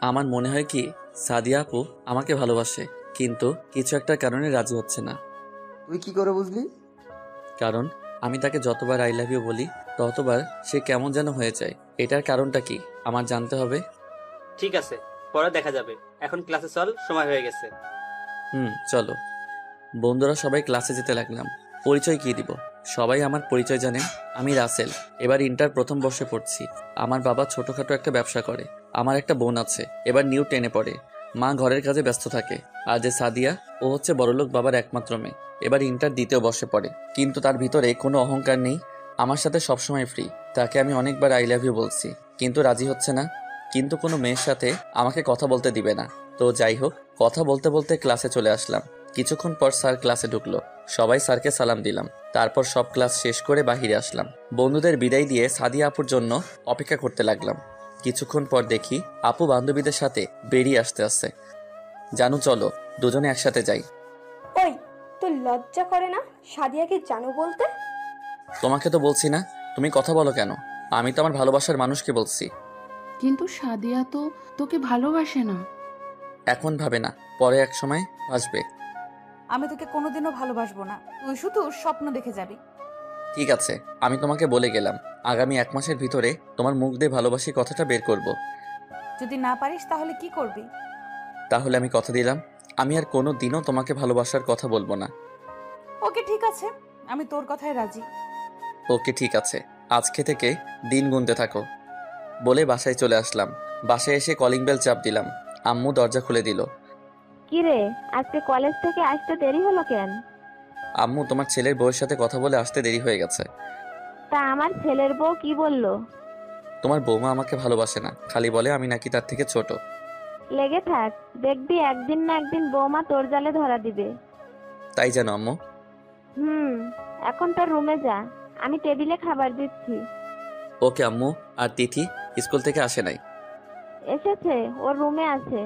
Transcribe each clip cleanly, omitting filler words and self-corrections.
আমার মনে হয় কি সাদিয়া আপু আমাকে ভালোবাসে, কিন্তু কিছু একটা কারণে রাজি হচ্ছে না। তুই কি করে বুঝলি? কারণ আমি তাকে যতবার আই লাভ ইউ বলি ততবার সে কেমন যেন হয়ে যায়। এটার কারণটা কি আমার জানতে হবে। ঠিক আছে, পরে দেখা যাবে। এখন ক্লাসে চল, সময় হয়ে গেছে। চলো। বন্ধুরা সবাই ক্লাসে যেতে লাগলাম। পরিচয় কি দিব? সবাই আমার পরিচয় জানেন। আমি রাসেল, এবার ইন্টার প্রথম বর্ষে পড়ছি। আমার বাবা ছোটখাটো একটা ব্যবসা করে। আমার একটা বোন আছে, এবার নিউ 10-এ পড়ে। মা ঘরের কাজে ব্যস্ত থাকে। আর যে সাদিয়া, ও হচ্ছে বড়লোক বাবার একমাত্র মেয়ে, এবার ইন্টার দ্বিতীয় বর্ষে পড়ে। কিন্তু তার ভিতরে কোনো অহংকার নেই, আমার সাথে সবসময় ফ্রি। তাকে আমি অনেকবার আই লাভ ইউ বলছি, কিন্তু রাজি হচ্ছে না। কিন্তু কোনো মেয়ের সাথে আমাকে কথা বলতে দিবে না। তো যাই হোক, কথা বলতে বলতে ক্লাসে চলে আসলাম। কিছুক্ষণ পর স্যার ক্লাসে ঢুকলো। সবাই স্যারকে সালাম দিলাম। তারপর সব ক্লাস শেষ করে বাহিরে আসলাম। বন্ধুদের বিদায় দিয়ে সাদিয়া আপুর জন্য অপেক্ষা করতে লাগলাম। কিছুক্ষণ পর দেখি আপু বান্ধবীদের সাথে বেরিয়ে আসতে। জানু চলো, দুজনে একসাথে যাই। ওই, তোর লজ্জা করে না সাদিয়াকে জানো বলতে? তোমাকে তো বলছি না, তুমি কথা বলো কেন? আমি তো আমার ভালোবাসার মানুষকে বলছি। কিন্তু সাদিয়া তো তোকে ভালোবাসে না। এখন ভাবে না, পরে এক সময় আসবে। আমি তোকে কোনোদিনও ভালোবাসবো না, তুই শুধু স্বপ্ন দেখে যাবি। ঠিক আছে, আমি তোমাকে বলে গেলাম, আগামী 1 মাসের ভিতরে তোমার মুখ দিয়ে ভালোবাসি কথাটা বের করব। যদি না পারিস তাহলে কি করবি? তাহলে আমি কথা দিলাম, আমি আর কোনো দিনও তোমাকে ভালোবাসার কথা বলবো না। ওকে ঠিক আছে, আমি তোর কথায় রাজি। ওকে ঠিক আছে, আজকে থেকে দিন গুনতে থাকো। বলে বাসায় চলে আসলাম। বাসায় এসে কলিং বেল চাপ দিলাম। আম্মু দরজা খুলে দিল। কিরে, আজকে কলেজ থেকে আসতে দেরি হলো কেন? আম্মু, তোমার ছেলের বউয়ের সাথে কথা বলে আসতে দেরি হয়ে গেছে। তা আমার ছেলের বউ কি বললো? তোমার বৌমা আমাকে ভালোবাসে না, খালি বলে আমি নাকি তার থেকে ছোট। লেগে থাক, দেখবি একদিন না একদিন বৌমা তোর জালে ধরা দিবে। তাই জানো আম্মু? এখন তোর রুমে যা, আমি টেবিলে খাবার দিচ্ছি। ওকে আম্মু। আর তিথি স্কুল থেকে আসে নাই? এসেছে, ওর রুমে আছে।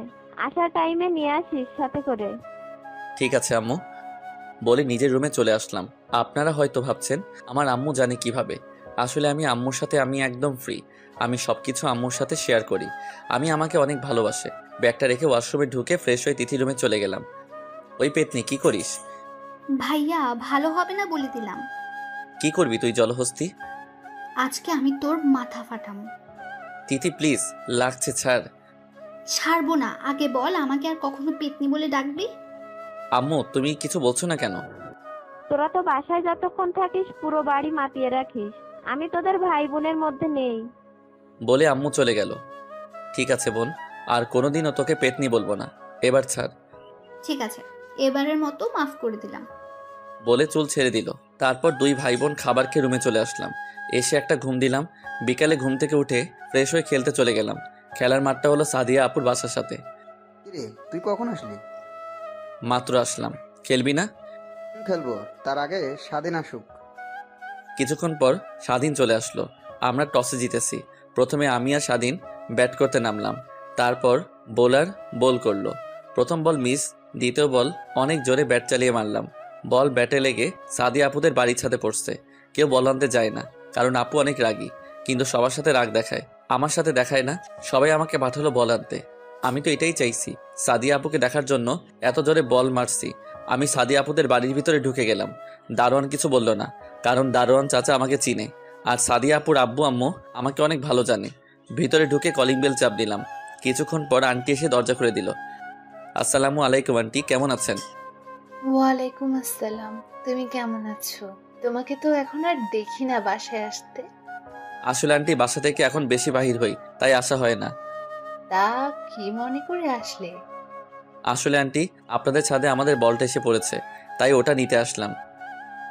আসার টাইমে নিয়ে আসিস সাথে করে। ঠিক আছে আম্মু। বলে নিজের রুমে চলে আসলাম। আপনারা হয়তো ভাবছেন আমার আম্মু জানে কিভাবে। আসলে আমি আম্মুর সাথে আমি একদম ফ্রি। আমি সবকিছু আম্মুর সাথে শেয়ার করি। আমি আমাকে অনেক ভালোবাসে। ব্যাগটা রেখে ওয়াশরুমে ঢুকে ফ্রেশ হয়ে তিথি রুমে চলে গেলাম। ওই পেতনি, কি করিস? ভাইয়া, ভালো হবে না বলে দিলাম। কি করবি তুই জলহস্তি? আজকে আমি তোর মাথা ফাটাবো। তিথি প্লিজ, লাগছে, ছাড়। ছাড়বো না, আগে বল আমাকে আর কখনো পেতনি বলে ডাকবি? আম্মু, তুমি কিছু বলছো না কেন? তোরা তো বাসায় যতক্ষণ থাকিস পুরো বাড়ি মাতিয়ে রাখিস। আমি তোদের ভাই বোনের মধ্যে নেই। বলে আম্মু চলে গেল। ঠিক আছে বোন, আর কোনোদিনও তোকে পেতনি বলবো না। এবার ছাড়। ঠিক আছে, এবারের মতো মাফ করে দিলাম। বলে চুল ছেড়ে দিল। তারপর 2 ভাই বোন খাবার খেয়ে রুমে চলে আসলাম। এসে একটা ঘুম দিলাম। বিকালে ঘুম থেকে উঠে ফ্রেশ হয়ে খেলতে চলে গেলাম। খেলার মাঠটা হলো সাদিয়া আপুর বাসার সাথে। কিরে, তুই কখন আসলি? মাত্র আসলাম। খেলবি না? খেলবো, তার আগে স্বাধীন আসুক। কিছুক্ষণ পর স্বাধীন চলে আসলো। আমরা টসে জিতেছি। প্রথমে আমি আর স্বাধীন ব্যাট করতে নামলাম। তারপর বোলার বল করলো। প্রথম বল মিস, দ্বিতীয় বল অনেক জোরে ব্যাট চালিয়ে মারলাম। বল ব্যাটে লেগে সাদিয়া আপুদের বাড়ির ছাদে পড়ছে। কেউ বল আনতে যায় না, কারণ আপু অনেক রাগী। কিন্তু সবার সাথে রাগ দেখায়, আমার সাথে দেখায় না। সবাই আমাকে পাঠালো বল আনতে। আমি তো এটাই চাইছি, সাদিয়া আপুকে দেখার জন্য এত জোরে বল মারছি। আমি সাদিয়া আপুদের বাড়ির ভিতরে ঢুকে গেলাম। দারোয়ান কিছু বলল না, কারণ দারোয়ান চাচা আমাকে চিনে। আর সাদিয়া আপুর আব্বু আম্মু আমাকে অনেক ভালো জানে। ভিতরে ঢুকে কলিং বেল চাপ দিলাম। কিছুক্ষণ পর আন্টি এসে দরজা খুলে দিল। আসসালামু আলাইকুম আন্টি, কেমন আছেন? ওয়ালাইকুম আসসালাম। তুমি কেমন আছো? তোমাকে তো এখন আর দেখি না বাসায় আসতে। আসলে আন্টি বাসা থেকে এখন বেশি বাহির হই, তাই আসা হয় না। তা কি মনে করে আসলে? আসলে আন্টি আপনাদের ছাদে আমাদের বলটা এসে পড়েছে, তাই ওটা নিতে আসলাম।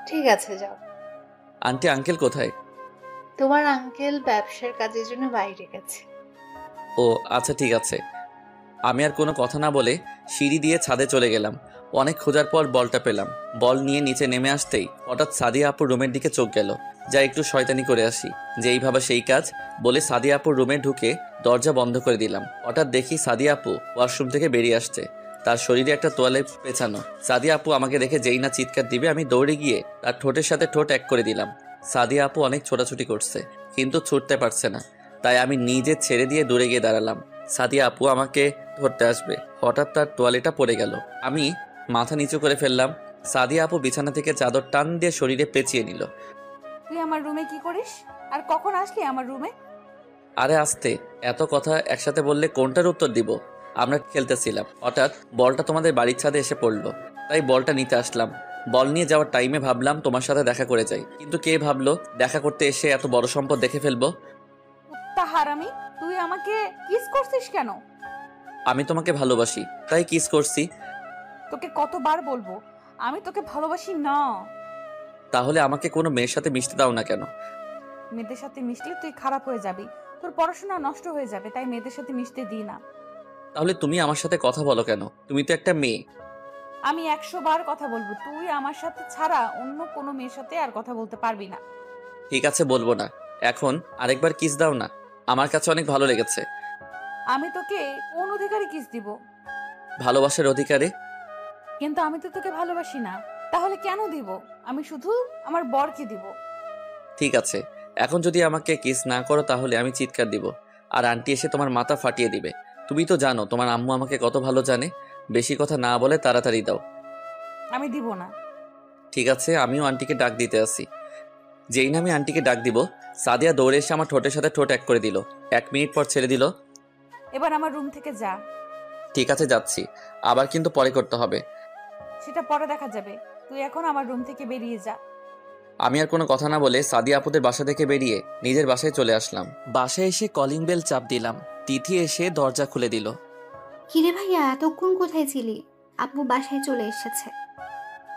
ঠিক আছে, যাও। আন্টি আঙ্কেল কোথায়? তোমার আঙ্কেল ব্যবসার কাজের জন্য বাইরে গেছে। ও আচ্ছা, ঠিক আছে। আমি আর কোনো কথা না বলে সিঁড়ি দিয়ে ছাদে চলে গেলাম। অনেক খোঁজার পর বলটা পেলাম। বল নিয়ে নিচে নেমে আসতেই হঠাৎ সাদিয়া আপুর রুমের দিকে চোখ গেল। যা একটু শয়তানি করে আসি। যেই ভাবা সেই কাজ বলে সাদিয়া আপুর রুমে ঢুকে দরজা বন্ধ করে দিলাম। হঠাৎ দেখি সাদিয়া আপু ওয়াশরুম থেকে বেরিয়ে আসছে। তার শরীরে একটা তোয়ালে পেছানো। সাদিয়া আপু আমাকে দেখে যেই না চিৎকার দিবে, আমি দৌড়ে গিয়ে তার ঠোঁটের সাথে ঠোঁট এক করে দিলাম। সাদিয়া আপু অনেক ছোটাছুটি করছে, কিন্তু ছুটতে পারছে না। তাই আমি নিজে ছেড়ে দিয়ে দূরে গিয়ে দাঁড়ালাম। সাদিয়া আপু আমাকে ধরতে আসবে, হঠাৎ তার তোয়ালেটা পড়ে গেল। আমি মাথা নিচু করে ফেললাম। সাদিয়া আপু বিছানা থেকে চাদর টান দিয়ে শরীরে পেঁচিয়ে নিল। তুই আমার রুমে কি করিস? আর কখন আসলি আমার রুমে? আরে আস্তে, এত কথা একসাথে বললে কোনটার উত্তর দিব? আমরা খেলতেছিলাম, হঠাৎ বলটা তোমাদের বাড়ির ছাদে এসে পড়লো, তাই বলটা নিতে আসলাম। বল নিয়ে যাওয়ার টাইমে ভাবলাম তোমার সাথে দেখা করে যাই, কিন্তু কে ভাবলো দেখা করতে এসে এত বড় সম্পদ দেখে ফেলবো। কুত্তা হারামি, তুই আমাকে কিস করছিস কেন? আমি তোমাকে ভালোবাসি তাই কিস করছি। তোকে কতবার বলবো আমি তোকে ভালোবাসি না। তাহলে আমাকে কোনো মেয়ের সাথে মিশতে দাও না কেন? মেয়েদের সাথে মিশলে তুই খারাপ হয়ে যাবি, তোর পড়াশোনা নষ্ট হয়ে যাবে, তাই মেয়েদের সাথে মিশতে দিই না। তাহলে তুমি আমার সাথে কথা বলো কেন? তুমি তো একটা মেয়ে। আমি 100 বার কথা বলবো, তুই আমার সাথে ছাড়া অন্য কোনো মেয়ের সাথে আর কথা বলতে পারবি না। ঠিক আছে, বলবো না। এখন আরেকবার কিস দাও না, আমার কাছে অনেক ভালো লেগেছে। আমি তোকে কোন অধিকারে কিস দিব? ভালোবাসার অধিকারে। কিন্তু আমি তো তোকে ভালোবাসি না, তাহলে কেন দিব? আমি শুধু আমার বরকে দিব। ঠিক আছে, এখন যদি আমাকে কিস না করো তাহলে আমি চিৎকার দিব, আর আন্টি এসে তোমার মাথা ফাটিয়ে দিবে। তুমি তো জানো তোমার আম্মু আমাকে কত ভালো জানে। বেশি কথা না বলে তাড়াতাড়ি দাও। আমি দিব না। ঠিক আছে, আমিও আন্টিকে ডাক দিতে আসি। যেই না আমি আন্টিকে ডাক দিব, সাদিয়া দৌড়ে এসে আমার ঠোঁটের সাথে ঠোঁট এক করে দিল। 1 মিনিট পর ছেড়ে দিল। এবার আমার রুম থেকে যা। ঠিক আছে, যাচ্ছি, আবার কিন্তু পরে করতে হবে। সেটা পরে দেখা যাবে, তুই এখন আমার রুম থেকে বেরিয়ে যা। আমি আর কোনো কথা না বলে সাদিয়া আপুদের বাসা থেকে বেরিয়ে নিজের বাসায় চলে আসলাম। বাসায় এসে কলিং বেল চাপ দিলাম। তিথি এসে দরজা খুলে দিল। কিরে ভাইয়া, এতক্ষণ কোথায় ছিলি? আব্বু বাসায় চলে এসেছে।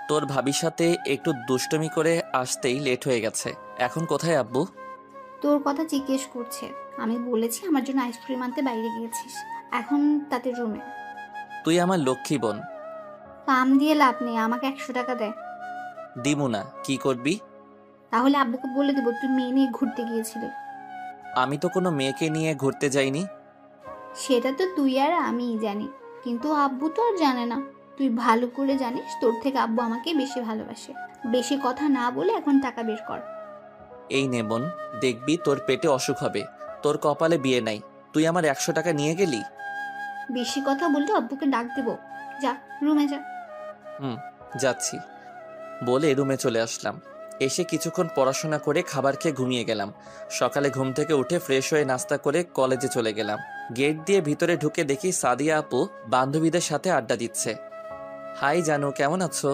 তোর ভাবির সাথে একটু দুষ্টুমি করে আসতেই লেট হয়ে গেছে। এখন কোথায় আব্বু? তোর কথা জিজ্ঞেস করছে। আমি বলেছি আমার জন্য আইসক্রিম আনতে বাইরে গিয়েছিস, এখন তাতে রুমে। তুই আমার লক্ষ্মী বোন। পাম দিয়ে লাভ নেই, আমাকে 100 টাকা দে। দিমু না, কি করবি? তাহলে আব্বুকে বলে দেবো তুই মেয়ে নিয়ে ঘুরতে গিয়েছিলি। আমি তো কোনো মেয়েকে নিয়ে ঘুরতে যাইনি। সেটা তো তুই আর আমিই জানি, কিন্তু আব্বু তো আর জানে না। তুই ভালো করে জানিস তোর থেকে আব্বু আমাকে বেশি ভালোবাসে। বেশি কথা না বলে এখন টাকা বের কর। এই নে বোন, দেখবি তোর পেটে অসুখ হবে। তোর কপালে বিয়ে নাই, তুই আমার 100 টাকা নিয়ে গেলি। বেশি কথা বললে আব্বুকে ডাক দেবো। যা রুমে যা। যাচ্ছি বলে রুমে চলে আসলাম। এসে কিছুক্ষণ পড়াশোনা করে খাবার খেয়ে ঘুমিয়ে গেলাম। সকালে ঘুম থেকে উঠে ফ্রেশ হয়ে নাস্তা করে কলেজে চলে গেলাম। গেট দিয়ে ভিতরে ঢুকে দেখি সাদিয়া আপু বান্ধবীদের সাথে আড্ডা দিচ্ছে। হাই জানু, কেমন আছো?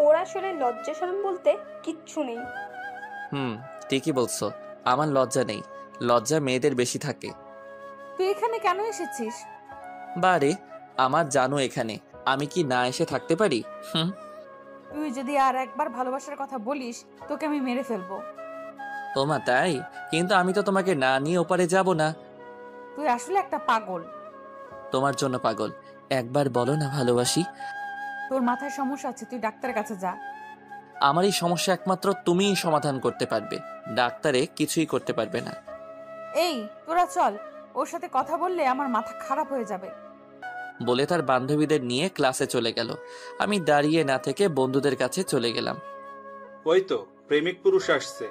ওর আসলে লজ্জা শরম বলতে কিচ্ছু নেই। ঠিকই বলছো, আমার লজ্জা নেই। লজ্জা মেয়েদের বেশি থাকে। তুই এখানে কেন এসেছিস? বারে, আমার জানু এখানে, আমি কি না এসে থাকতে পারি? তুই যদি আর একবার ভালোবাসার কথা বলিস তোকে আমি মেরে ফেলবো। তোমা তাই? কিন্তু আমি তো তোমাকে না নিয়ে ওপারে যাব না। তুই আসলে একটা পাগল। তোমার জন্য পাগল। একবার বলো না ভালোবাসি। তোর মাথায় সমস্যা আছে, তুই ডাক্তারের কাছে যা। আমার এই সমস্যা একমাত্র তুমিই সমাধান করতে পারবে, ডাক্তারে কিছুই করতে পারবে না। এই তোরা চল, ওর সাথে কথা বললে আমার মাথা খারাপ হয়ে যাবে। বলে তার বান্ধবীদের নিয়ে ক্লাসে চলে গেল। আমি দাঁড়িয়ে না থেকে বন্ধুদের কাছে চলে গেলাম। ওই তো প্রেমিক পুরুষ আসছে।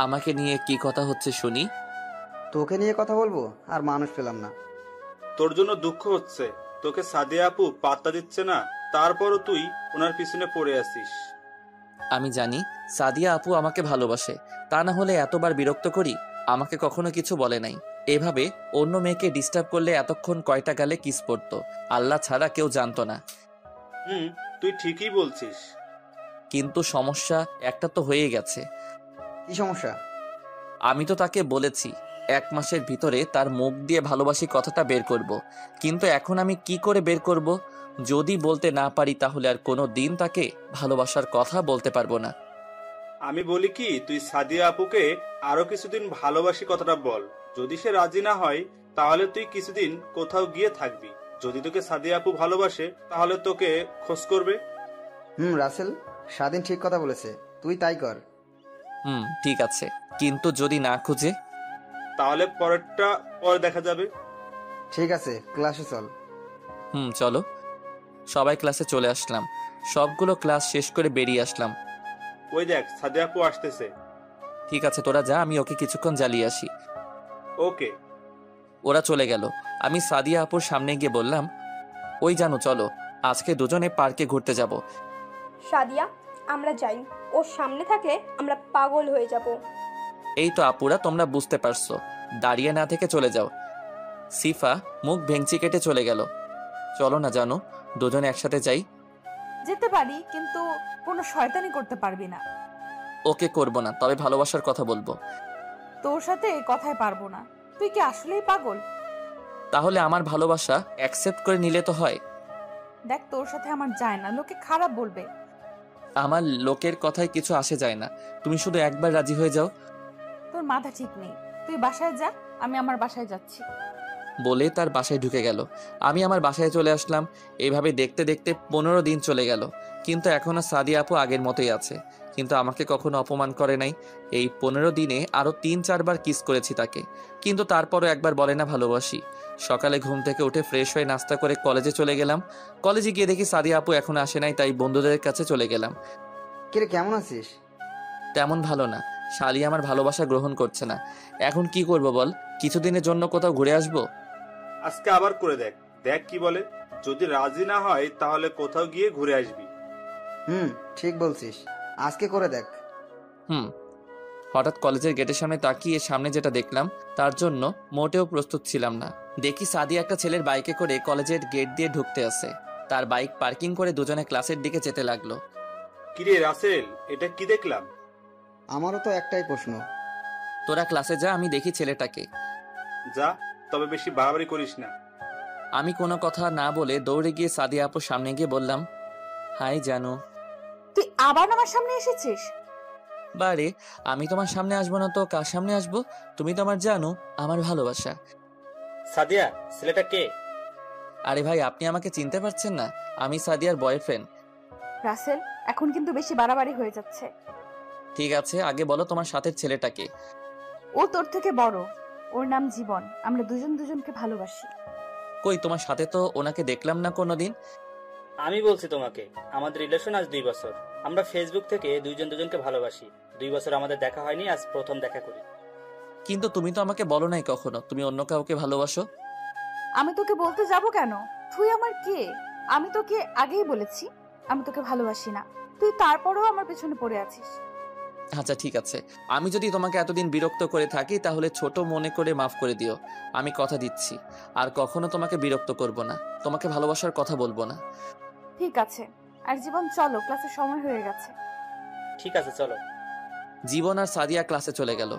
আমাকে নিয়ে কি কথা হচ্ছে শুনি। তোকে নিয়ে কথা বলবো আর মানুষ পেলাম না। তোর জন্য দুঃখ হচ্ছে, তোকে সাদিয়া আপু পাত্তা দিচ্ছে না, তারপরও তুই ওনার পিছনে পড়ে আছিস। আমি জানি সাদিয়া আপু আমাকে ভালোবাসে, তা না হলে এতবার বিরক্ত করি? আমাকে কখনো কিছু বলে নাই। এভাবে অন্য মেয়েকে ডিস্টার্ব করলে এতক্ষণ কয়টা গালে কিস পড়তো আল্লাহ ছাড়া কেউ জানতো না। তুই ঠিকই বলছিস, কিন্তু সমস্যা একটা তো হয়ে গেছে। কি সমস্যা? আমি তো তাকে বলেছি 1 মাসের ভিতরে তার মুখ দিয়ে ভালোবাসি কথাটা বের করব, কিন্তু এখন আমি কি করে বের করব? যদি বলতে না পারি তাহলে আর কোনো দিন তাকে ভালোবাসার কথা বলতে পারবো না। আমি বলি কি, তুই সাদিয়া আপুকে আরো কিছুদিন ভালোবাসি কথাটা বল। যদি সে রাজি না হয় তাহলে তুই কিছুদিন কোথাও গিয়ে থাকবি। যদি তোকে সাদিয়া আপু ভালোবাসে তাহলে তোকে খোঁজ করবে। রাসেল, স্বাধীন ঠিক কথা বলেছে, তুই তাই কর। ঠিক আছে, কিন্তু যদি না খুঁজে? তাহলে পরেরটা পরে দেখা যাবে। ঠিক আছে, ক্লাসে চল। চলো। সবাই ক্লাসে চলে আসলাম। সবগুলো ক্লাস শেষ করে বেরিয়ে আসলাম। ওই দেখ সাদিয়া আপু আসতেছে। ঠিক আছে, তোরা যা, আমি ওকে কিছুক্ষণ জ্বালিয়ে আসি। ওকে। ওরা চলে গেল। আমি সাদিয়া আপুর সামনে গিয়ে বললাম, ওই জানো চলো, আজকে দুজনে পার্কে ঘুরতে যাব। সাদিয়া, আমরা যাই। ওর সামনে থাকলে আমরা পাগল হয়ে যাব। এই তো আপুরা, তোমরা বুঝতে পারছো, দাঁড়িয়ে না থেকে চলে যাও। সিফা মুখ ভেঙচি কেটে চলে গেল। চলো না জানো, দুজনে একসাথে যাই। যেতে পারি, কিন্তু কোনো শয়তানি করতে পারবি না। ওকে করব না, তবে ভালোবাসার কথা বলবো। তোর সাথে কথায় পারবো না। তুই কি আসলেই পাগল? তাহলে আমার ভালোবাসা অ্যাকসেপ্ট করে নিলে তো হয়। দেখ, তোর সাথে আমার যায় না, লোকে খারাপ বলবে। আমার লোকের কথায় কিছু আসে যায় না, তুমি শুধু একবার রাজি হয়ে যাও। তোর মাথা ঠিক নেই। তুই বাসায় যা, আমি আমার বাসায় যাচ্ছি। বলে তার বাসায় ঢুকে গেল। আমি আমার বাসায় চলে আসলাম। এইভাবে দেখতে দেখতে 15 দিন চলে গেল, কিন্তু এখনো সাদিয়া আপু আগের মতোই আছে, কিন্তু আমাকে কখনো অপমান করে নাই। এই 15 দিনে আরো 3-4 বার কিস করেছি তাকে, কিন্তু তারপরও একবার বলে না ভালোবাসি। সকালে ঘুম থেকে উঠে ফ্রেশ হয়ে নাস্তা করে কলেজে চলে গেলাম। কলেজে গিয়ে দেখি সাদিয়া আপু এখনো আসে নাই, তাই বন্ধুদের কাছে চলে গেলাম। কিরে, কেমন আছিস? তেমন ভালো না, শালি আমার ভালোবাসা গ্রহণ করছে না। এখন কি করব বল? কিছুদিনের জন্য কোথাও ঘুরে আসবো। আজকে আবার করে দেখ, দেখ কি বলে। যদি রাজি না হয় তাহলে কোথাও গিয়ে ঘুরে আসবি। ঠিক বলছিস, আজকে করে দেখ। হঠাৎ কলেজের গেটের সামনে তাকিয়ে সামনে যেটা দেখলাম তার জন্য মোটেও প্রস্তুত ছিলাম না। দেখি সাদিয়া একটা ছেলের বাইকে করে কলেজের গেট দিয়ে ঢুকতে আসে। তার বাইক পার্কিং করে দুজনে ক্লাসের দিকে যেতে লাগলো। কিরে রাসেল, এটা কি দেখলাম? আমারও তো একটাই প্রশ্ন। তোরা ক্লাসে যা, আমি দেখি ছেলেটাকে। যা, তবে বেশি বাড়াবাড়ি করিস না। আমি কোনো কথা না বলে দৌড়ে গিয়ে সাদিয়া আপুর সামনে গিয়ে বললাম, হাই জানু। তুই আবার আমার সামনে এসেছিস? বারে, আমি তোমার সামনে আসবো না তো কার সামনে আসবো? তুমি তো আমার জানো, আমার ভালোবাসা। সাদিয়া, ছেলেটা কে? আরে ভাই, আপনি আমাকে চিনতে পারছেন না? আমি সাদিয়ার বয়ফ্রেন্ড। রাসেল, এখন কিন্তু বেশি বাড়াবাড়ি হয়ে যাচ্ছে। ঠিক আছে, আগে বলো তোমার সাথের ছেলেটাকে। ও তোর থেকে বড়, ওর নাম জীবন। আমরা দুজন দুজনকে ভালোবাসি। কই, তোমার সাথে তো ওনাকে দেখলাম না কোনোদিন। আমি বলছি তোমাকে, আমাদের রিলেশন আজ 2 বছর। আমরা ফেসবুক থেকে দুজন দুজনকে ভালোবাসি। 2 বছর আমাদের দেখা হয়নি, আজ প্রথম দেখা করি। কিন্তু তুমি তো আমাকে বলো নাই কখনো তুমি অন্য কাউকে ভালোবাসো। আমি তোকে বলতে যাব কেন? তুই আমার কে? আমি তোকে আগেই বলেছি আমি তোকে ভালোবাসি না। তুই তারপরেও আমার পেছনে পড়ে আছিস। আচ্ছা ঠিক আছে, আমি যদি তোমাকে এতদিন বিরক্ত করে থাকি তাহলে ছোট মনে করে মাফ করে দিও। আমি কথা দিচ্ছি, আর কখনো তোমাকে বিরক্ত করব না, তোমাকে ভালোবাসার কথা বলবো না। ঠিক আছে। আর জীবন, চলো, ক্লাসের সময় হয়ে গেছে। ঠিক আছে, চলো। জীবন আর সাদিয়া ক্লাসে চলে গেল।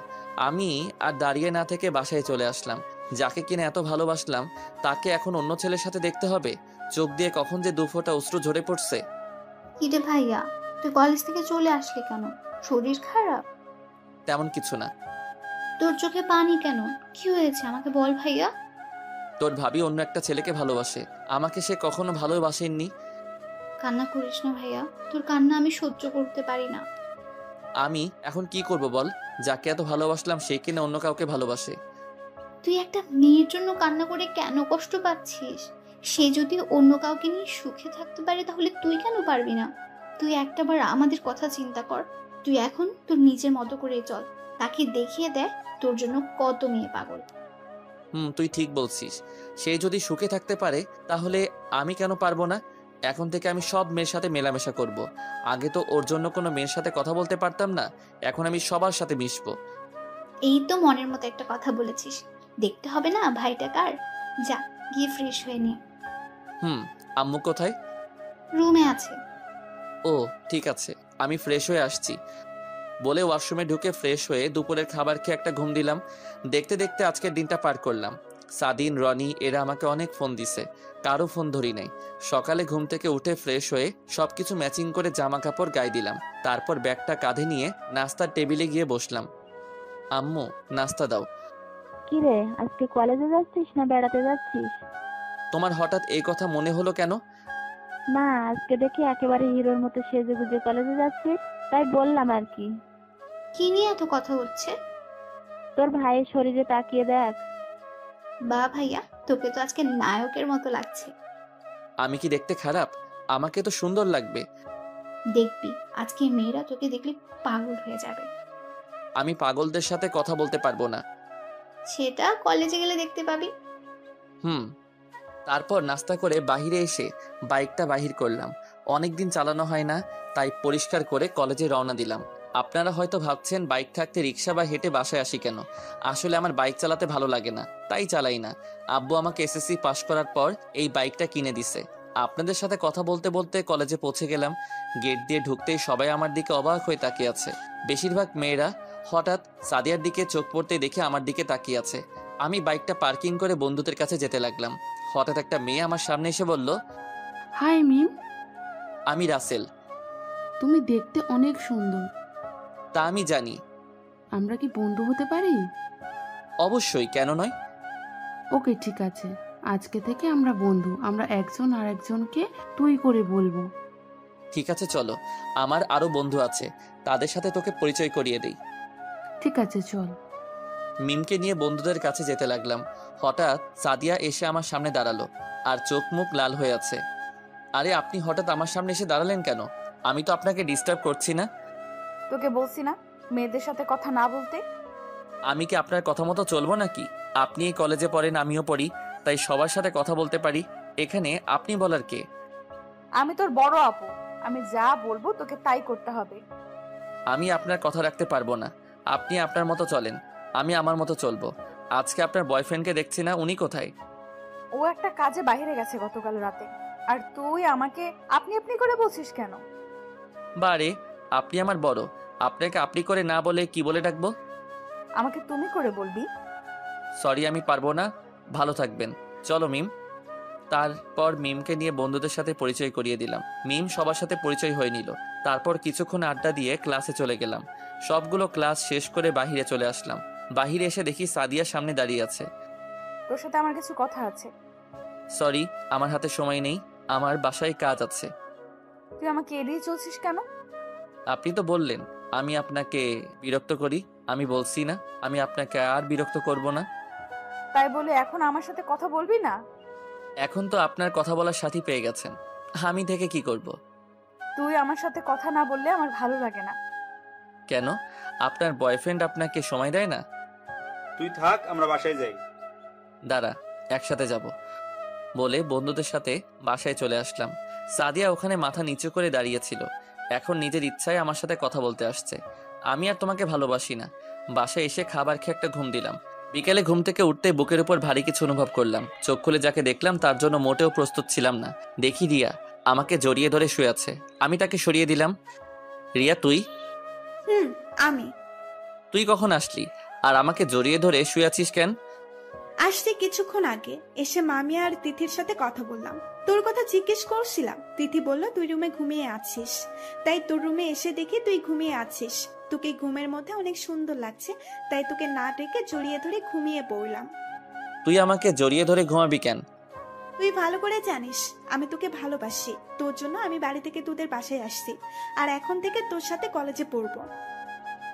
আমি আর দাঁড়িয়ে না থেকে বাসায় চলে আসলাম। যাকে কিনা এত ভালোবাসলাম তাকে এখন অন্য ছেলের সাথে দেখতে হবে। চোখ দিয়ে কখন যে 2 ফোঁটা অশ্রু ঝরে পড়ছে। কিরে ভাইয়া, তুই কলেজ থেকে চলে আসলি কেন? শরীর খারাপ? তেমন কিছু না। তোর চোখে পানি কেন? কি হয়েছে আমাকে বল ভাইয়া। তোর ভাবি অন্য একটা ছেলেকে ভালোবাসে, আমাকে সে কখনো ভালোবাসেননি। কান্না করিস না ভাইয়া, তোর কান্না আমি সহ্য করতে পারি না। আমি এখন কি করব বল? যাকে এত ভালোবাসলাম সে কিনা অন্য কাউকে ভালোবাসে। তুই একটা মেয়ের জন্য কান্না করে কেন কষ্ট পাচ্ছিস? সে যদি অন্য কাউকে নিয়ে সুখে থাকতে পারে তাহলে তুই কেন পারবি না? তুই একটাবার আমাদের কথা চিন্তা কর। তুই এখন তোর নিজের মতো করে চল, তাকে দেখিয়ে দেখ তোর জন্য কত মেয়ে পাগল। তুই ঠিক বলছিস। সে যদি সুখে থাকতে পারে তাহলে আমি কেন পারবো না? এখন থেকে আমি সব মেয়ের সাথে মেলামেশা করব। আগে তো ওর জন্য কোনো মেয়ের সাথে কথা বলতে পারতাম না, এখন আমি সবার সাথে মিশবো। এই তো মনের মতো একটা কথা বলেছিস। দেখতে হবে না ভাইটা কার? যা, গিয়ে ফ্রেশ হয়ে নে। আম্মু কোথায়? রুমে আছে। ও ঠিক আছে, আমি ফ্রেশ হয়ে আসছি বলে ওয়াশরুমে ঢুকে ফ্রেশ হয়ে দুপুরের খাবার খেয়ে একটা ঘুম দিলাম। দেখতে দেখতে আজকের দিনটা পার করলাম। সাদিন, রনি এরা আমাকে অনেক ফোন দিছে, কারো ফোন ধরি নাই। সকালে ঘুম থেকে উঠে ফ্রেশ হয়ে সবকিছু ম্যাচিং করে জামা কাপড় গায়ে দিলাম। তারপর ব্যাগটা কাঁধে নিয়ে নাস্তার টেবিলে গিয়ে বসলাম। আম্মু নাস্তা দাও। কিরে, আজকে কলেজে যাচ্ছিস না বেড়াতে যাচ্ছিস? তোমার হঠাৎ এই কথা মনে হলো কেন? না, আজকে দেখি একেবারে হিরোর মতো সেজে গুজে কলেজে যাচ্ছিস, তাই বললাম আর কি। কি নিয়ে এত কথা হচ্ছে? তোর ভাইয়ের শরীরে তাকিয়ে দেখ। বা ভাইয়া, তোকে তো আজকে নায়কের মতো লাগছে। আমি কি দেখতে খারাপ? আমাকে তো সুন্দর লাগবে। দেখবি আজকে মেয়েরা তোকে দেখলে পাগল হয়ে যাবে। আমি পাগলদের সাথে কথা বলতে পারবো না। সেটা কলেজে গেলে দেখতে পাবি। তারপর নাস্তা করে বাহিরে এসে বাইকটা বাহির করলাম। অনেক দিন চালানো হয় না, তাই পরিষ্কার করে কলেজে রওনা দিলাম। আপনারা হয়তো ভাবছেন বাইক থাকতে রিক্সা বা হেঁটে বাসায় আসি কেন। আসলে আমার বাইক চালাতে ভালো লাগে না, তাই চালাই না। আব্বু আমাকে এসএসসি পাশ করার পর এই বাইকটা কিনে দিছে। আপনাদের সাথে কথা বলতে বলতে কলেজে পৌঁছে গেলাম। গেট দিয়ে ঢুকতেই সবাই আমার দিকে অবাক হয়ে তাকিয়ে আছে। বেশিরভাগ মেয়েরা। হঠাৎ সাদিয়ার দিকে চোখ পড়তে দেখে আমার দিকে তাকিয়ে আছে। আমি বাইকটা পার্কিং করে বন্ধুদের কাছে যেতে লাগলাম। হঠাৎ একটা মেয়ে আমার সামনে এসে বলল, হাই মিম, আমি রাসেল। তুমি দেখতে অনেক সুন্দর। তা আমি জানি। আমরা কি বন্ধু হতে পারি? অবশ্যই, কেন নয়। ওকে, ঠিক আছে। আজকে থেকে আমরা বন্ধু। আমরা একজন আর একজনকে তুই করে বলবো। ঠিক আছে, চলো। আমার আরো বন্ধু আছে, তাদের সাথে তোকে পরিচয় করিয়ে দেই। ঠিক আছে, চল। মিমকে নিয়ে বন্ধুদের কাছে যেতে লাগলাম। হঠাৎ সাদিয়া এসে আমার সামনে দাঁড়ালো, আর চোখ মুখ লাল হয়ে আছে। আরে আপনি হঠাৎ আমার সামনে এসে দাঁড়ালেন কেন? আমি তো আপনাকে ডিস্টার্ব করছি না। তোকে বলছি না মেয়েদের সাথে কথা না বলতে। আমি কি আপনার কথা মতো চলবো নাকি? আপনি এই কলেজে পড়েন, আমিও পড়ি, তাই সবার সাথে কথা বলতে পারি। এখানে আপনি বলার কে? আমি তোর বড় আপু, আমি যা বলবো তোকে তাই করতে হবে। আমি আপনার কথা রাখতে পারবো না। আপনি আপনার মতো চলেন, আমি আমার মতো চলবো। আজকে আপনার বয়ফ্রেন্ডকে দেখছি না, উনি কোথায়? ও একটা কাজে বাইরে গেছে গতকাল রাতে। আর তুই আমাকে আপনি আপনি করে বলছিস কেন? বারে, আপনি আমার বড়, আপনাকে আপনি করে না বলে কি বলে ডাকবো? আমাকে তুমি করে বলবি। সরি, আমি পারবো না। ভালো থাকবেন। চলো মিম। তারপর মিমকে নিয়ে বন্ধুদের সাথে পরিচয় করিয়ে দিলাম। মিম সবার সাথে পরিচয় হয়ে নিল। তারপর কিছুক্ষণ আড্ডা দিয়ে ক্লাসে চলে গেলাম। সবগুলো ক্লাস শেষ করে বাহিরে চলে আসলাম। বাহিরে এসে দেখি সাদিয়া সামনে দাঁড়িয়ে আছে। তোর সাথে আমার কিছু কথা আছে। সরি, আমার হাতে সময় নেই, আমার বাসায় কাজ আছে। তুই আমাকে এড়িয়ে চলছিস কেন? আপনি তো বললেন আমি আপনাকে বিরক্ত করি। আমি বলছি না আমি আপনাকে আর বিরক্ত করব না। তাই বলে এখন আমার সাথে কথা বলবি না? এখন তো আপনার কথা বলার সাথী পেয়ে গেছেন, আমি থেকে কি করব? তুই আমার সাথে কথা না বললে আমার ভালো লাগে না। কেন? আপনার বয়ফ্রেন্ড আপনাকে সময় দেয় না? তুই থাক, আমরা বাসায় যাই। দাঁড়া, একসাথে যাব। বলে বন্ধুদের সাথে বাসায় চলে আসলাম। সাদিয়া ওখানে মাথা নিচু করে দাঁড়িয়েছিল। এখন নিজের ইচ্ছায় আমার সাথে কথা বলতে আসছে। আমি আর তোমাকে ভালোবাসি না। বাসায় এসে খাবার খেয়ে একটা ঘুম দিলাম। বিকেলে ঘুম থেকে উঠতে বুকের উপর ভারী কিছু অনুভব করলাম। চোখ খুলে যাকে দেখলাম তার জন্য মোটেও প্রস্তুত ছিলাম না। দেখি রিয়া আমাকে জড়িয়ে ধরে শুয়ে আছে। আমি তাকে সরিয়ে দিলাম। রিয়া, তুই? আমি। তুই কখন আসলি? আর আমাকে জড়িয়ে ধরে শুয়ে আছিস কেন? আসতে কিছুক্ষণ আগে এসে মামি আর তিথির সাথে কথা বললাম। তোর কথা জিজ্ঞেস করছিলাম। তিথি বলল তুই রুমে ঘুমিয়ে আছিস, তাই তোর রুমে এসে দেখি তুই ঘুমিয়ে আছিস। তোকে ঘুমের মধ্যে অনেক সুন্দর লাগছে, তাই তোকে না ডেকে জড়িয়ে ধরে ঘুমিয়ে পড়লাম। তুই আমাকে জড়িয়ে ধরে ঘুমাবি কেন? তুই ভালো করে জানিস আমি তোকে ভালোবাসি। তোর জন্য আমি বাড়ি থেকে তোদের বাসায় আসছি, আর এখন থেকে তোর সাথে কলেজে পড়বো।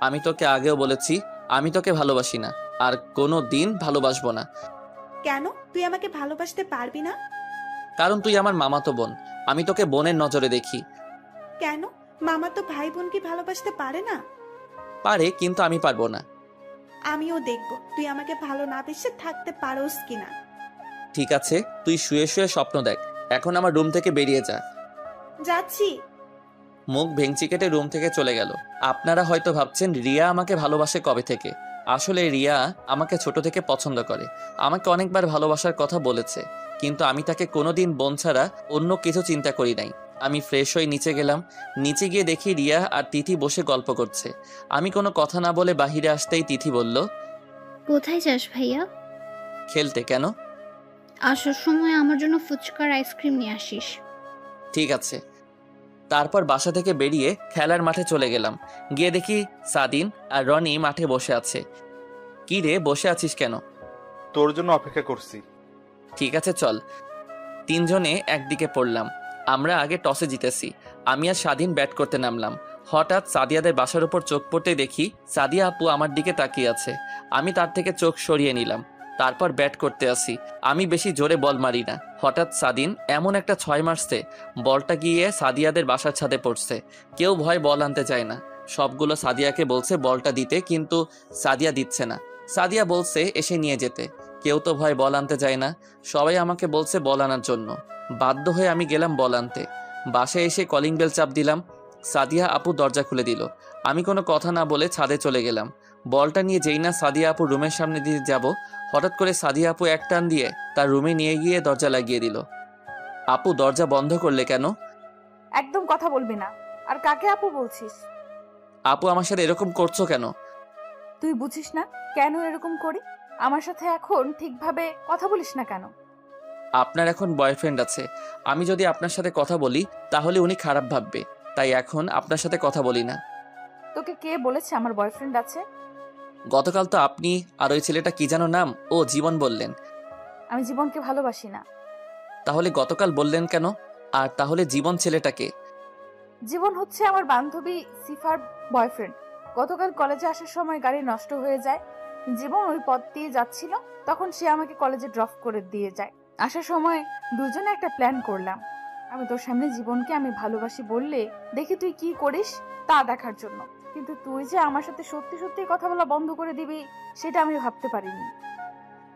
আমি তোকে আগেও বলেছি আমি তোকে ভালোবাসি না, আর কোনো দিন ভালোবাসবো না। কেন তুই আমাকে ভালোবাসতে পারবি না? কারণ তুই আমার মামাতো বোন, আমি তোকে বোনের নজরে দেখি। কেন? মামা তো ভাই বোনকে ভালোবাসতে পারে না? পারে, কিন্তু আমি পারবো না। আমিও দেখবো তুই আমাকে ভালো না বেসে থাকতে পারোস কিনা। ঠিক আছে, তুই শুয়ে শুয়ে স্বপ্ন দেখ। এখন আমার রুম থেকে বেরিয়ে যা। যাচ্ছি। মুখ ভেঙচি কেটে রুম থেকে চলে গেল। আপনারা হয়তো ভাবছেন রিয়া আমাকে ভালোবাসে কবে থেকে। আসলে রিয়া আমাকে ছোট থেকে পছন্দ করে। আমাকে অনেকবার ভালোবাসার কথা বলেছে, কিন্তু আমি তাকে কোনোদিন বোন ছাড়া অন্য কিছু চিন্তা করি নাই। আমি ফ্রেশ হয়ে নিচে গেলাম। নিচে গিয়ে দেখি রিয়া আর তিথি বসে গল্প করছে। আমি কোনো কথা না বলে বাহিরে আসতেই তিথি বলল, কোথায় যাস ভাইয়া? খেলতে। কেন? আসার সময় আমার জন্য ফুচকার আইসক্রিম নিয়ে আসিস। ঠিক আছে। তারপর বাসা থেকে বেরিয়ে খেলার মাঠে চলে গেলাম। গিয়ে দেখি সাদিন আর রনি মাঠে বসে আছে। কি রে, বসে আছিস কেন? তোর জন্য অপেক্ষা করছি। ঠিক আছে, চল। তিনজনে একদিকে পড়লাম। আমরা আগে টসে জিতেছি। আমি আর স্বাধীন ব্যাট করতে নামলাম। হঠাৎ সাদিয়াদের বাসার উপর চোখ পড়তে দেখি সাদিয়া আপু আমার দিকে তাকিয়ে আছে। আমি তার থেকে চোখ সরিয়ে নিলাম। তারপর ব্যাট করতে আসি। আমি বেশি জোরে বল মারি না। হঠাৎ সাদিন এমন একটা 6 মারছে, বলটা গিয়ে সাদিয়াদের বাসার ছাদে পড়ছে। কেউ ভয় বল আনতে চায় না। সবগুলো সাদিয়াকে বলছে বলটা দিতে, কিন্তু সাদিয়া দিচ্ছে না। সাদিয়া বলছে এসে নিয়ে যেতে। কেউ তো ভয় বল আনতে যায় না, সবাই আমাকে বলছে বল আনার জন্য। বাধ্য হয়ে আমি গেলাম বল আনতে। বাসায় এসে কলিং বেল চাপ দিলাম। সাদিয়া আপু দরজা খুলে দিল। আমি কোনো কথা না বলে ছাদে চলে গেলাম। বলটা নিয়ে যেই না সাদিয়া আপু রুমের সামনে দিয়ে যাব, হঠাৎ করে সাদিয়া আপু এক টান দিয়ে তার রুমে নিয়ে গিয়ে দরজা লাগিয়ে দিল। আপু দরজা বন্ধ করলে কেন? একদম কথা বলবি না। আর কাকে আপু বলছিস? আপু আমার সাথে এরকম করছো কেন? তুই বুঝিস না কেন এরকম করি? আমার সাথে এখন ঠিকভাবে কথা বলিস না কেন? আপনার এখন বয়ফ্রেন্ড আছে। আমি যদি আপনার সাথে কথা বলি তাহলে উনি খারাপ ভাববে, তাই এখন আপনার সাথে কথা বলি না। তোকে কে বলেছে আমার বয়ফ্রেন্ড আছে? গতকাল তো আপনি আর ওই ছেলেটা কি যেন নাম, ও জীবন বললেন। আমি জীবনকে ভালোবাসি না। তাহলে গতকাল বললেন কেন? আর তাহলে জীবন ছেলেটাকে? জীবন হচ্ছে আমার বান্ধবী সিফার বয়ফ্রেন্ড। গতকাল কলেজে আসার সময় গাড়ি নষ্ট হয়ে যায়। জীবন ওই পথ দিয়ে যাচ্ছিল, তখন সে আমাকে কলেজে ড্রপ করে দিয়ে যায়। আসার সময় দুজনে একটা প্ল্যান করলাম। আমি তোর সামনে জীবনকে আমি ভালোবাসি বললে দেখি তুই কি করিস তা দেখার জন্য। কিন্তু তুই যে আমার সাথে সত্যি সত্যি কথা বলা বন্ধ করে দিবি সেটা আমি ভাবতে পারিনি।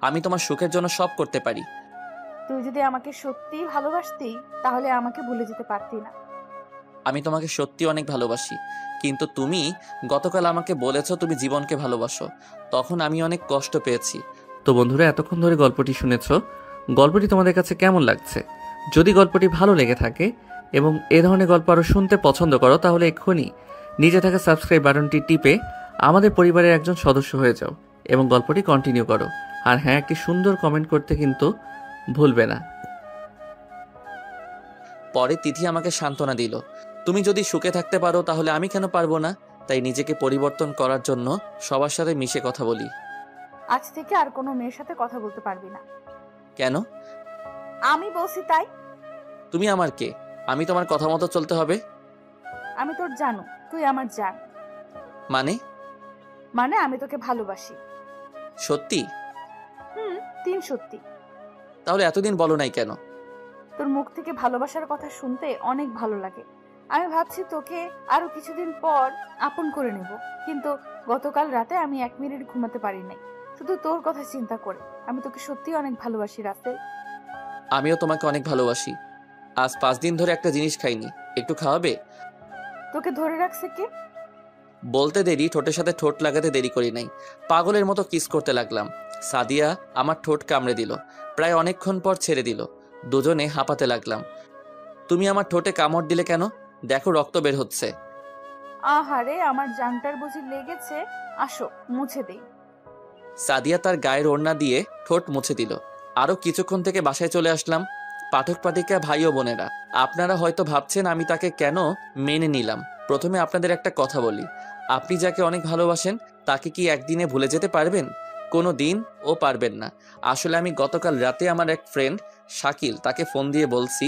আমি তোমার সুখের জন্য সব করতে পারি। তুই যদি আমাকে সত্যি ভালোবাসতি তাহলে আমাকে ভুলে যেতে পারতি না। আমি তোমাকে সত্যি অনেক ভালোবাসি, কিন্তু তুমি গতকাল আমাকে বলেছো তুমি জীবনকে ভালোবাসো, তখন আমি অনেক কষ্ট পেয়েছি। তো বন্ধুরা, এতক্ষণ ধরে গল্পটি শুনেছো। গল্পটি তোমাদের কাছে কেমন লাগছে? যদি গল্পটি ভালো লেগে থাকে এবং এ ধরনের গল্প আরও শুনতে পছন্দ করো, তাহলে এক্ষুনি নিচে থাকা সাবস্ক্রাইব বাটনটি টিপে আমাদের পরিবারের একজন সদস্য হয়ে যাও এবং গল্পটি কন্টিনিউ করো। আর হ্যাঁ, একটি সুন্দর কমেন্ট করতে কিন্তু ভুলবে না। পরে তিথি আমাকে সান্ত্বনা দিল, তুমি যদি সুখে থাকতে পারো তাহলে আমি কেন পারবো না? তাই নিজেকে পরিবর্তন করার জন্য সবার সাথে মিশে কথা বলি। আজ থেকে আর কোনো মেয়ের সাথে কথা বলতে পারবি না। কেন? আমি বলছি তাই। তুমি আমার কে? আমি তোমার কথা মতো চলতে হবে? আমি তোর জানু, তুই আমার জান। মানে আমি তোকে ভালোবাসি। সত্যি? তিন সত্যি। তাহলে এতদিন বলো নাই কেন? তোর মুখ থেকে ভালোবাসার কথা শুনতে অনেক ভালো লাগে। আমি ভাবছি তোকে আরো কিছুদিন পর আপন করে নেব, কিন্তু গতকাল রাতে আমি 1 মিনিট ঘুমাতে পারি নাই, শুধু তোর কথা চিন্তা করে। আমি তোকে সত্যি অনেক ভালোবাসি রাসেল। আমিও তোমাকে অনেক ভালোবাসি। আজ 5 দিন ধরে একটা জিনিস খাইনি, একটু খাওয়াবে? তোকে ধরে রাখছে কে? বলতে দেরি, ঠোঁটের সাথে ঠোঁট লাগাতে দেরি করি নাই। পাগলের মতো কিস করতে লাগলাম। সাদিয়া আমার ঠোঁট কামড়ে দিল, প্রায় অনেকক্ষণ পর ছেড়ে দিল। দুজনে হাঁপাতে লাগলাম। তুমি আমার ঠোঁটে কামড় দিলে কেন? দেখো রক্ত বের হচ্ছে। আহারে, আমার জানটার বুঝি লেগেছে। আসো মুছে দেই। সাদিয়া তার গায়ের ওড়না দিয়ে ঠোঁট মুছে দিল। আরো কিছুক্ষণ থেকে বাসায় চলে আসলাম। পাঠক পাঠিকা ভাই ও বোনেরা, আপনারা হয়তো ভাবছেন আমি তাকে কেন মেনে নিলাম। প্রথমে আপনাদের একটা কথা বলি, আপনি যাকে অনেক ভালোবাসেন তাকে কি একদিনে ভুলে যেতে পারবেন? কোনো দিন ও পারবেন না। আসলে আমি গতকাল রাতে আমার এক ফ্রেন্ড শাকিল, তাকে ফোন দিয়ে বলছি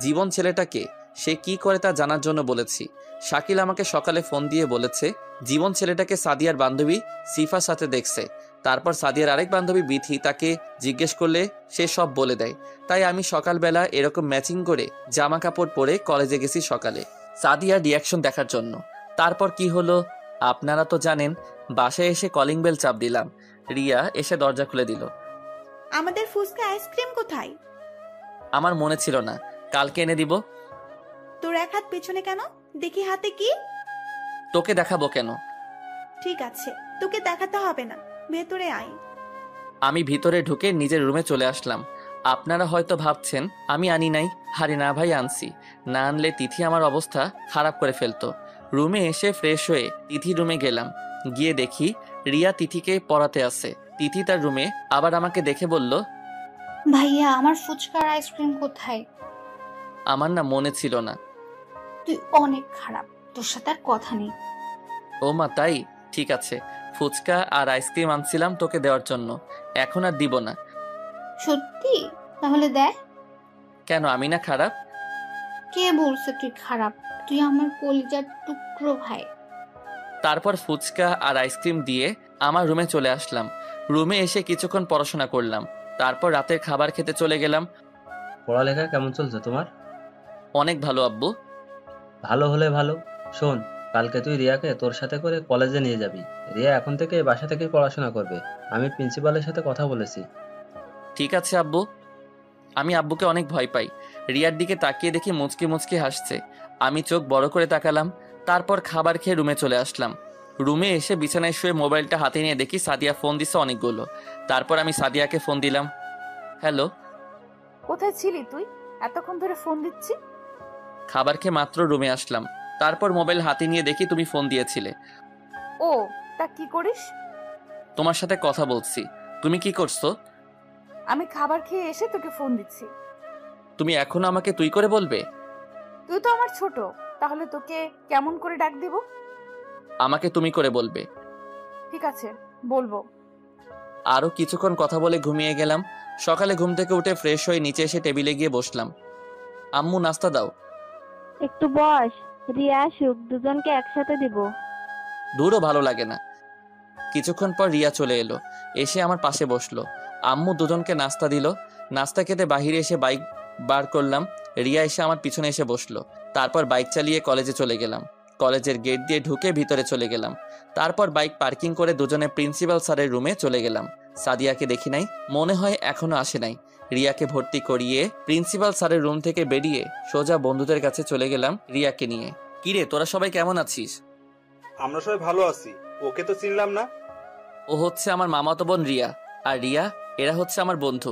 জীবন ছেলেটাকে সে কি করে তা জানার জন্য বলেছি। শাকিল আমাকে সকালে ফোন দিয়ে বলেছে জীবন ছেলেটাকে সাদিয়ার বান্ধবী সিফার সাথে দেখছে। তারপর সাদিয়ার আরেক বান্ধবী বিথি তাকে জিজ্ঞেস করলে সে সব বলে দেয়। তাই আমি সকালবেলা এরকম ম্যাচিং করে জামা কাপড় পরে কলেজে গেছি সকালে সাদিয়ার রিয়াকশন দেখার জন্য। তারপর কি হলো আপনারা তো জানেন। বাসায় এসে কলিং বেল চাপ দিলাম। রিয়া এসে দরজা খুলে দিল। আমাদের ফুচকা আইসক্রিম কোথায়? আমার মনে ছিল না, কালকে এনে দিব। তোর এক হাত পেছনে কেন? দেখি হাতে কি? তোকে দেখাবো কেন? ঠিক আছে, তোকে দেখাতে হবে না, ভেতরে আয়। আমি ভিতরে ঢুকে নিজের রুমে চলে আসলাম। আপনারা হয়তো ভাবছেন আমি আনি নাই। হারে না ভাই, আনছি। না আনলে তিথি আমার অবস্থা খারাপ করে ফেলতো। রুমে এসে ফ্রেশ হয়ে তিথি রুমে গেলাম। গিয়ে দেখি রিয়া তিথিকে পড়াতে আছে। তিথি তার রুমে আবার আমাকে দেখে বলল, ভাইয়া আমার ফুচকার আইসক্রিম কোথায়? আমার না মনে ছিল না। তুই অনেক খারাপ, তোর সাথে আর কথা নেই। ও মা, তাই? ঠিক আছে, ফুচকা আর আইসক্রিম আনছিলাম তোকে দেওয়ার জন্য, এখন আর দিব না। সত্যি? তাহলে দেখ। কেন, আমি না খারাপ? কে বলছে তুই খারাপ? তুই আমার কলিজার টুকরো ভাই। তারপর ফুচকা আর আইসক্রিম দিয়ে আমার রুমে চলে আসলাম। রুমে এসে কিছুক্ষণ পড়াশোনা করলাম। তারপর রাতের খাবার খেতে চলে গেলাম। পড়ালেখা কেমন চলছে তোমার? অনেক ভালো আব্বু। ভালো হলে ভালো। শোন, কালকে তুই রিয়াকে তোর সাথে করে কলেজে নিয়ে যাবি। রিয়া এখন থেকে বাসা থেকেই পড়াশোনা করবে। আমি প্রিন্সিপালের সাথে কথা বলেছি। ঠিক আছে আব্বু। আমি আব্বুকে অনেক ভয় পাই। রিয়ার দিকে তাকিয়ে দেখি মুচকি মুচকি হাসছে। আমি চোখ বড় করে তাকালাম, তারপর খাবার খেয়ে রুমে চলে আসলাম। রুমে এসে বিছানায় শুয়ে মোবাইলটা হাতে নিয়ে দেখি সাদিয়া ফোন দিছে অনেকগুলো। তারপর আমি সাদিয়াকে ফোন দিলাম। হ্যালো। কোথায় ছিলি তুই? এতক্ষণ ধরে ফোন দিচ্ছি। খাবার খেয়ে মাত্র রুমে আসলাম, তারপর মোবাইল হাতে নিয়ে দেখি তুমি ফোন দিয়েছিলে। ও, তা কি করিস? তোমার সাথে কথা বলছি। তুমি কি করছো? আমি খাবার খেয়ে এসে তোকে ফোন দিচ্ছি। তুমি এখনো আমাকে তুই করে বলবে? তুই তো আমার ছোট, তাহলে তোকে কেমন করে ডাক দেব? আমাকে তুমি করে বলবে। ঠিক আছে, বলবো। আরো কিছুক্ষণ কথা বলে ঘুমিয়ে গেলাম। সকালে ঘুম থেকে উঠে ফ্রেশ হয়ে নিচে এসে টেবিলে গিয়ে বসলাম। আম্মু নাস্তা দাও। একটু বস, রিয়া আসুক, দুজনকে একসাথে দিব। দূরও ভালো লাগে না। কিছুক্ষণ পর রিয়া চলে এলো, এসে আমার পাশে বসলো। আম্মু দুজনকে নাস্তা দিল। নাস্তা খেতে বাহিরে এসে বাইক বার করলাম। রিয়া এসে আমার পিছনে এসে বসলো। তারপর বাইক চালিয়ে কলেজে চলে গেলাম। কলেজের গেট দিয়ে ঢুকে ভিতরে চলে গেলাম। তারপর বাইক পার্কিং করে দুজনে প্রিন্সিপাল স্যারের রুমে চলে গেলাম। সাদিয়াকে দেখি নাই, মনে হয় এখনো আসে নাই। রিয়াকে ভর্তি করিয়ে প্রিন্সিপাল স্যারের রুম থেকে বেরিয়ে সোজা বন্ধুদের কাছে চলে গেলাম রিয়াকে নিয়ে। কিরে, তোরা সবাই কেমন আছিস? আমরা সবাই ভালো আছি। ওকে তো চিনলাম না। ও হচ্ছে আমার মামাতো বোন রিয়া, আর রিয়া এরা হচ্ছে আমার বন্ধু।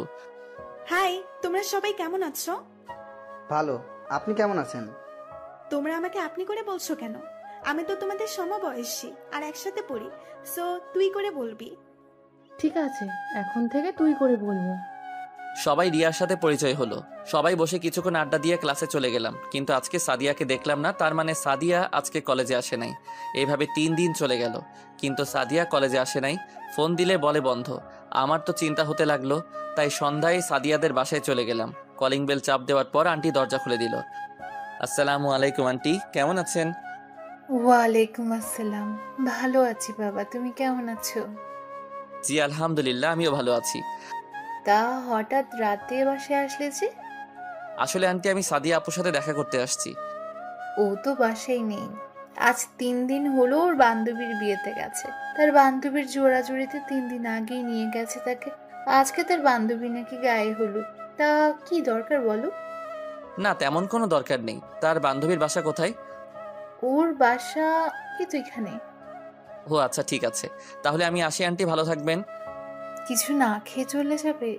হাই, তোমরা সবাই কেমন আছো? ভালো, আপনি কেমন আছেন? তোমরা আমাকে আপনি করে বলছো কেন? আমি তো তোমাদের সমবয়সী আর একসাথে পড়ি, সো তুই করে বলবি। ঠিক আছে, এখন থেকে তুই করে বলবো। সবাই রিয়ার সাথে পরিচয় হলো। সবাই বসে কিছুক্ষণ আড্ডা দিয়ে ক্লাসে চলে গেলাম। কিন্তু আজকে সাদিয়াকে দেখলাম না, তার মানে সাদিয়া আজকে কলেজে আসে নাই। এইভাবে 3 দিন চলে গেল, কিন্তু সাদিয়া কলেজে আসে নাই। ফোন দিলে বলে বন্ধ। আমার তো চিন্তা হতে লাগলো, তাই সন্ধ্যায় সাদিয়াদের বাসায় চলে গেলাম। কলিং বেল চাপ দেওয়ার পর আন্টি দরজা খুলে দিল। আসসালামু আলাইকুম আন্টি, কেমন আছেন? ওয়ালাইকুম আসসালাম। ভালো আছি বাবা, তুমি কেমন আছো? জি আলহামদুলিল্লাহ, আমিও ভালো আছি। তা হঠাৎ রাতে বাসায় আসলে যে? আসলে আন্টি, আমি সাদিয়া আপুর সাথে দেখা করতে আসছি। ও তো বাসায় নেই। আজ 3 দিন হলো ওর বান্ধবীর বিয়েতে গেছে। তার বান্ধবীর জোড়াজুড়িতে 3 দিন আগেই নিয়ে গেছে তাকে। আজকে তার বান্ধবী নাকি গায়ে হলুদ। তা কি দরকার বলো? না, তেমন কোনো দরকার নেই। তার বান্ধবীর বাসা কোথায়? ওর বাসা এই তো এখানে। ও আচ্ছা, ঠিক আছে, তাহলে আমি আসি আন্টি, ভালো থাকবেন। কিছু না খেয়ে চলে যাবে?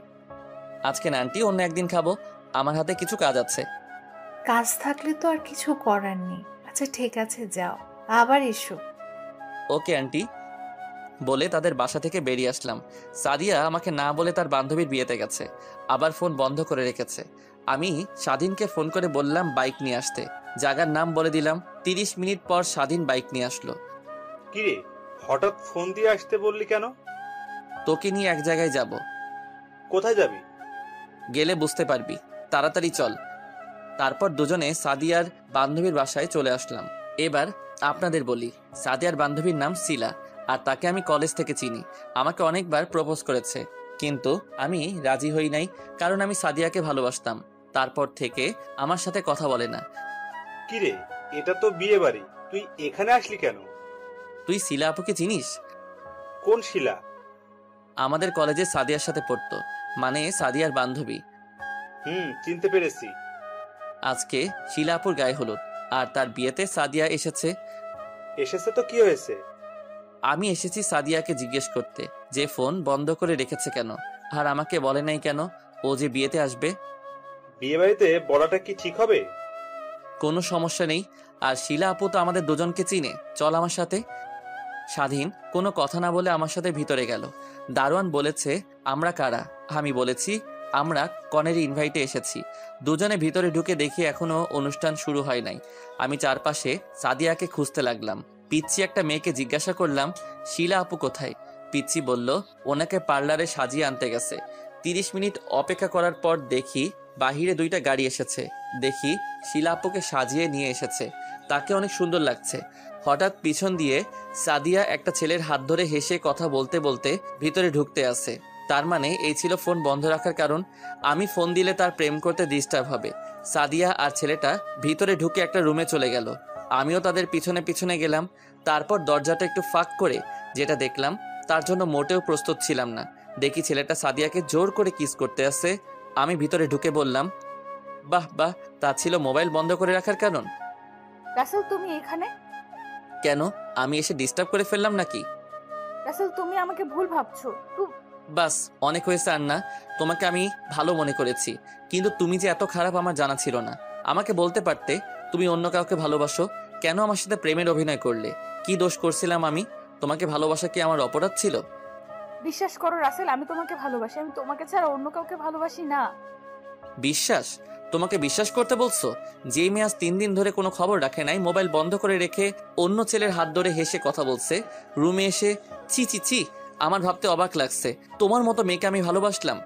আজকে না আন্টি, অন্য একদিন খাবো। আমার হাতে কিছু কাজ আছে। কাজ থাকলে তো আর কিছু করার নেই। আচ্ছা ঠিক আছে, যাও, আবার এসো। ওকে আন্টি বলে তাদের বাসা থেকে বেরিয়ে আসলাম। সাদিয়া আমাকে না বলে তার বান্ধবীর বিয়েতে গেছে, আবার ফোন বন্ধ করে রেখেছে। আমি স্বাধীনকে ফোন করে বললাম বাইক নিয়ে আসতে। জায়গার নাম বলে দিলাম। 30 মিনিট পর স্বাধীন বাইক নিয়ে আসলো। কিরে, হঠাৎ ফোন দিয়ে আসতে বললি কেন? তোকে নিয়ে এক জায়গায় যাব। কোথায় যাবি? গেলে বুঝতে পারবি, তাড়াতাড়ি চল। তারপর দুজনে সাদিয়ার বান্ধবীর বাসায় চলে আসলাম। এবার আপনাদের বলি, সাদিয়ার বান্ধবীর নাম শিলা, আর তাকে আমি কলেজ থেকে চিনি। আমাকে অনেকবার প্রপোজ করেছে, কিন্তু আমি রাজি হই নাই, কারণ আমি সাদিয়াকে ভালোবাসতাম। তারপর থেকে আমার সাথে কথা বলে না। কিরে, এটা তো বিয়ে বাড়ি, তুই এখানে আসলি কেন? তুই শিলা আপুকে চিনিস? কোন শিলা? আমাদের কলেজে সাদিয়ার সাথে পড়তো, মানে সাদিয়ার বান্ধবী। চিনতে পেরেছি। আজকে শিলা আপুর গায়ে হলুদ, আর তার বিয়েতে সাদিয়া এসেছে। এসেছে তো কি হয়েছে? আমি এসেছি সাদিয়াকে জিজ্ঞেস করতে যে ফোন বন্ধ করে রেখেছে কেন, আর আমাকে বলে নাই কেন ও যে বিয়েতে আসবে। বিয়ে বাড়িতে বলাটা কি ঠিক হবে? কোনো সমস্যা নেই, আর শিলা আপু তো আমাদের দুজনকে চিনে, চল আমার সাথে। স্বাধীন কোনো কথা না বলে আমার সাথে ভিতরে গেল। দারোয়ান বলেছে আমরা কারা। আমি বলেছি আমরা কনের ইনভাইটে এসেছি। দুজনে ভিতরে ঢুকে দেখি এখনো অনুষ্ঠান শুরু হয় নাই। আমি চারপাশে সাদিয়াকে খুঁজতে লাগলাম। পিচ্ছি একটা মেয়েকে জিজ্ঞাসা করলাম শিলা আপু কোথায়। পিচ্ছি বলল ওনাকে পার্লারে সাজিয়ে আনতে গেছে। 30 মিনিট অপেক্ষা করার পর দেখি বাহিরে 2টা গাড়ি এসেছে। দেখি শিলা আপুকে সাজিয়ে নিয়ে এসেছে, তাকে অনেক সুন্দর লাগছে। হঠাৎ পিছন দিয়ে সাদিয়া একটা ছেলের হাত ধরে হেসে কথা বলতে বলতে ভিতরে ঢুকতে আসে। তার মানে এই ছিল ফোন বন্ধ রাখার কারণ। আমি ফোন দিলে তার প্রেম করতে ডিস্টার্ব হবে। সাদিয়া আর ছেলেটা ভিতরে ঢুকে একটা রুমে চলে গেল। আমিও তাদের পিছনে পিছনে গেলাম। তারপর দরজাটা একটু ফাঁক করে যেটা দেখলাম তার জন্য মোটেও প্রস্তুত ছিলাম না। দেখি ছেলেটা সাদিয়াকে জোর করে কিস করতে আসছে। আমি ভিতরে ঢুকে বললাম, বাহ বাহ, তা ছিল মোবাইল বন্ধ করে রাখার কারণ? রাসেল তুমি এখানে? কেন, আমি এসে ডিস্টার্ব করে ফেললাম নাকি? রাসেল তুমি আমাকে ভুল ভাবছো। বাস, অনেক হয়েছে আন্না। তোমাকে আমি ভালো মনে করেছি, কিন্তু তুমি যে এত খারাপ আমার জানা ছিল না। আমাকে বলতে পারতে তুমি অন্য কাউকে ভালোবাসো। কেন আমার সাথে প্রেমের অভিনয় করলে? কি দোষ করছিলাম আমি? তোমাকে ভালোবাসা কি আমার অপরাধ ছিল? বিশ্বাস করো রাসেল, আমি তোমাকে ভালোবাসি। আমি তোমাকে ছাড়া অন্য কাউকে ভালোবাসি না। বিশ্বাস? তোমাকে বিশ্বাস করতে বলছো? যেই মেয়ে আজ 3 দিন ধরে কোনো খবর রাখে নাই, মোবাইল বন্ধ করে রেখে অন্য ছেলের হাত ধরে হেসে কথা বলছে, রুমে এসে চি চি চি, আমার ভাবতে অবাক লাগছে তোমার মতো মেয়েকে আমি ভালোবাসলাম।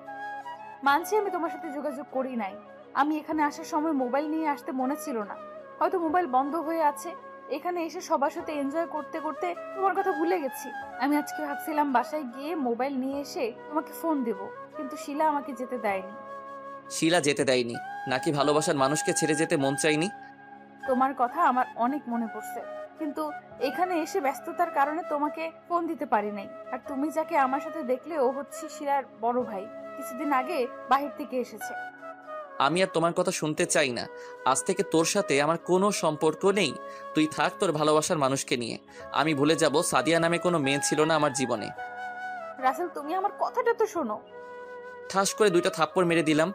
মানছি আমি তোমার সাথে যোগাযোগ করি নাই। আমি এখানে আসার সময় মোবাইল নিয়ে আসতে মনে ছিল না, হয়তো মোবাইল বন্ধ হয়ে আছে। এখানে এসে সবার সাথে এনজয় করতে করতে তোমার কথা ভুলে গেছি। আমি আজকে ভাবছিলাম বাসায় গিয়ে মোবাইল নিয়ে এসে তোমাকে ফোন দেব, কিন্তু শিলা আমাকে যেতে দেয়নি। শিলা যেতে দেয়নি নাকি ভালোবাসার মানুষকে ছেড়ে যেতে মন চাইনি? তোমার কথা আমার অনেক মনে পড়ছে, কিন্তু এখানে এসে ব্যস্ততার কারণে তোমাকে ফোন দিতে পারি নাই। আর তুমি যাকে আমার সাথে দেখলে ও হচ্ছে শিলার বড় ভাই, কিছুদিন আগে বাহির থেকে এসেছে। আমি আর তোমার কথা শুনতে চাই না। আজ থেকে তোর সাথে আমার কোনো সম্পর্ক নেই। তুই থাক তোর ভালোবাসার মানুষকে নিয়ে। আমি ভুলে যাব সাদিয়া নামে কোনো মেয়ে ছিল না আমার জীবনে। রাসেল তুমি আমার কথাটা তো শোনো। ঠাস করে 2টা থাপ্পড় মেরে দিলাম।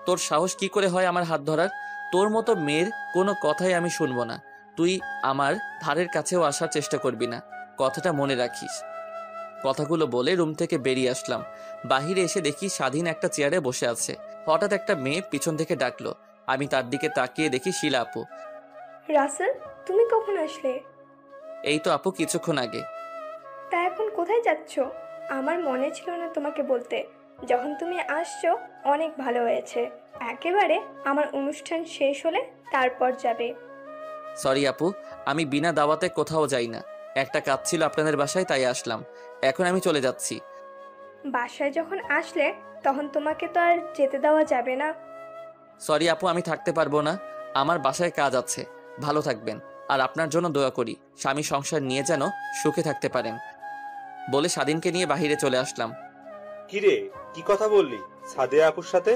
তোর সাহস কি করে হয় আমার হাত ধরার? তোর মতো মেয়ের কোনো কথাই আমি শুনবো না। তুই আমার ধারের কাছেও আসার চেষ্টা করবি না, কথাটা মনে রাখিস। কথাগুলো বলে রুম থেকে বেরিয়ে আসলাম। বাহিরে এসে দেখি স্বাধীন একটা চেয়ারে বসে আছে। হঠাৎ একটা মেয়ে পিছন থেকে ডাকলো। আমি তার দিকে তাকিয়ে দেখি শিলা আপু। রাসেল, তুমি কখন আসলে? এই তো আপু, কিছুক্ষণ আগে। তা এখন কোথায় যাচ্ছ? আমার মনে ছিল না তোমাকে বলতে। যখন তুমি আসছো অনেক ভালো হয়েছে। একেবারে আমার অনুষ্ঠান শেষ হলে তারপর যাবে। সরি আপু, আমি বিনা দাওয়াতে কোথাও যাই না। একটা কাজ ছিল আপনাদের বাসায়, তাই আসলাম। এখন আমি চলে যাচ্ছি। বাসায় যখন আসলে তখন তোমাকে তো আর যেতে দেওয়া যাবে না। সরি আপু, আমি থাকতে পারবো না। আমার বাসায় কাজ আছে। ভালো থাকবেন, আর আপনার জন্য দোয়া করি স্বামী সংসার নিয়ে যেন সুখে থাকতে পারেন, বলে স্বাধীনকে নিয়ে বাহিরে চলে আসলাম। কিরে, কি কথা বললি সাদিয়া আপুর সাথে?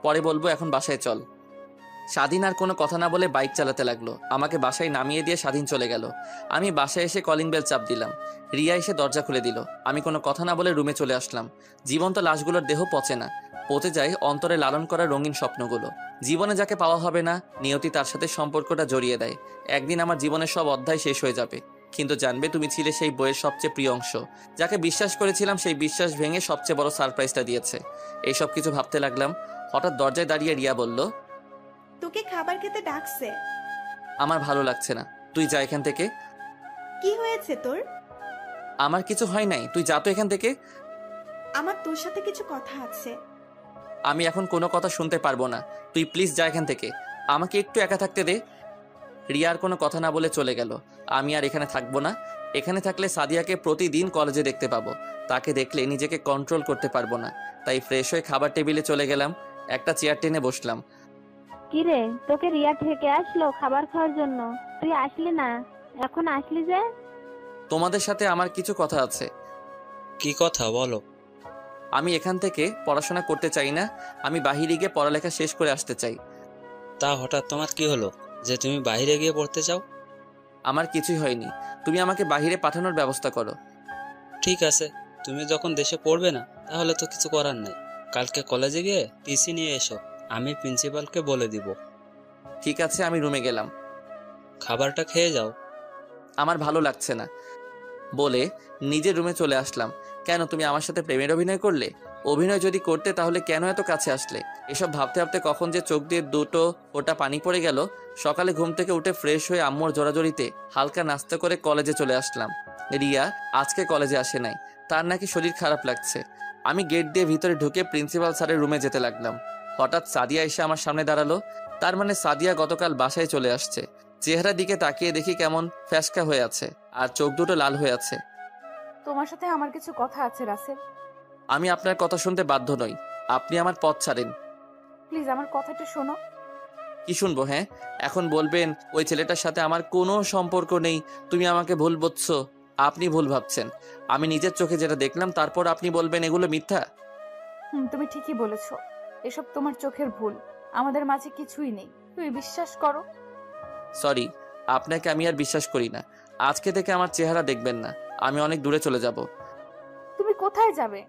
পরে বলবো, এখন বাসায় চল। স্বাধীন আর কোনো কথা না বলে বাইক চালাতে লাগলো। আমাকে বাসায় নামিয়ে দিয়ে স্বাধীন চলে গেল। আমি বাসায় এসে কলিং বেল চাপ দিলাম। রিয়া এসে দরজা খুলে দিল। আমি কোনো কথা না বলে রুমে চলে আসলাম। জীবন্ত লাশগুলোর দেহ পচে না, পচে যায় অন্তরে লালন করা রঙিন স্বপ্নগুলো। জীবনে যাকে পাওয়া হবে না, নিয়তি তার সাথে সম্পর্কটা জড়িয়ে দেয়। একদিন আমার জীবনের সব অধ্যায় শেষ হয়ে যাবে, কিন্তু জানবে তুমি ছিলে সেই বইয়ের সবচেয়ে প্রিয় অংশ। যাকে বিশ্বাস করেছিলাম সেই বিশ্বাস ভেঙে সবচেয়ে বড় সারপ্রাইজটা দিয়েছে। এইসব কিছু ভাবতে লাগলাম। হঠাৎ দরজায় দাঁড়িয়ে রিয়া বলল, তোকে খাবার খেতে ডাকছে। আমার ভালো লাগছে না, তুই যা এখান থেকে। কি হয়েছে তোর? আমার কিছু হয় নাই, তুই যা তো এখান থেকে। আমার তোর সাথে কিছু কথা আছে। আমি এখন কোনো কথা শুনতে পারবো না, তুই প্লিজ যা এখান থেকে। আমাকে একটু একা থাকতে দে। রিয়ার কোনো কথা না বলে চলে গেল। আমি আর এখানে থাকবো না। এখানে থাকলে সাদিয়াকে প্রতিদিন কলেজে দেখতে পাবো। তাকে দেখলে নিজেকে কন্ট্রোল করতে পারবো না। তাই ফ্রেশ হয়ে খাবার টেবিলে চলে গেলাম। একটা চেয়ার টেনে বসলাম। কিরে, তোকে রিয়া থেকে আসলো খাবার খাওয়ার জন্য? তুই আসলি না, এখন আসলি যে? তোমাদের সাথে আমার কিছু কথা আছে। কি কথা বলো? আমি এখান থেকে পড়াশোনা করতে চাই না। আমি বাহিরে গিয়ে পড়ালেখা শেষ করে আসতে চাই। তা হঠাৎ তোমার কি হলো যে তুমি বাইরে গিয়ে পড়তে চাও? আমার কিছুই হয়নি, তুমি আমাকে বাহিরে পাঠানোর ব্যবস্থা করো। ঠিক আছে, তুমি যখন দেশে পড়বে না তাহলে তো কিছু করার নাই। কালকে কলেজে গিয়ে টিসি নিয়ে এসো, আমি প্রিন্সিপালকে বলে দিব। ঠিক আছে, আমি রুমে গেলাম। খাবারটা খেয়ে যাও। আমার ভালো লাগছে না, বলে নিজের রুমে চলে আসলাম। কেন, তুমি আমার সাথে প্রেমের অভিনয় করলে? অভিনয় যদি করতে তাহলে কেন এত কাছে আসলে? এসব ভাবতে ভাবতে কখন যে চোখ দিয়ে 2টো ফোঁটা পানি পড়ে গেল। সকালে ঘুম থেকে উঠে ফ্রেশ হয়ে আম্মুর জোরাজোরিতে হালকা নাস্তা করে কলেজে চলে আসলাম। রিয়া আজকে কলেজে আসে নাই, তার নাকি শরীর খারাপ লাগছে। আমি গেট দিয়ে ভিতরে ঢুকে প্রিন্সিপাল স্যারের রুমে যেতে লাগলাম। হঠাৎ সাদিয়া এসে আমার সামনে দাঁড়ালো। তার মানে সাদিয়া গতকাল বাসায় চলে আসছে। চেহারার দিকে তাকিয়ে দেখি কেমন ফ্যাসকা হয়ে আছে, আর চোখ দুটো লাল হয়ে আছে। তোমার সাথে আমার কিছু কথা আছে রাসেল। আমি আপনার কথা শুনতে বাধ্য নই, আপনি আমার পথ ছাড়েন। প্লিজ আমার কথাটা শোনো। কি শুনবো? হ্যাঁ, এখন বলবেন ওই ছেলেটার সাথে আমার কোনো সম্পর্ক নেই, তুমি আমাকে ভুল বুঝছো। আপনি ভুল ভাবছেন। আমি নিজের চোখে যেটা দেখলাম, তারপর আপনি বলবেন এগুলো মিথ্যা। তুমি ঠিকই বলেছো, এসব তোমার চোখের ভুল। আমাদের মাঝে কিছুই নেই, তুমি বিশ্বাস করো। সরি, আপনাকে আমি আর বিশ্বাস করি না। আজকে থেকে আমার চেহারা দেখবেন না। আমি অনেক দূরে চলে যাব। তুমি কোথায় যাবে?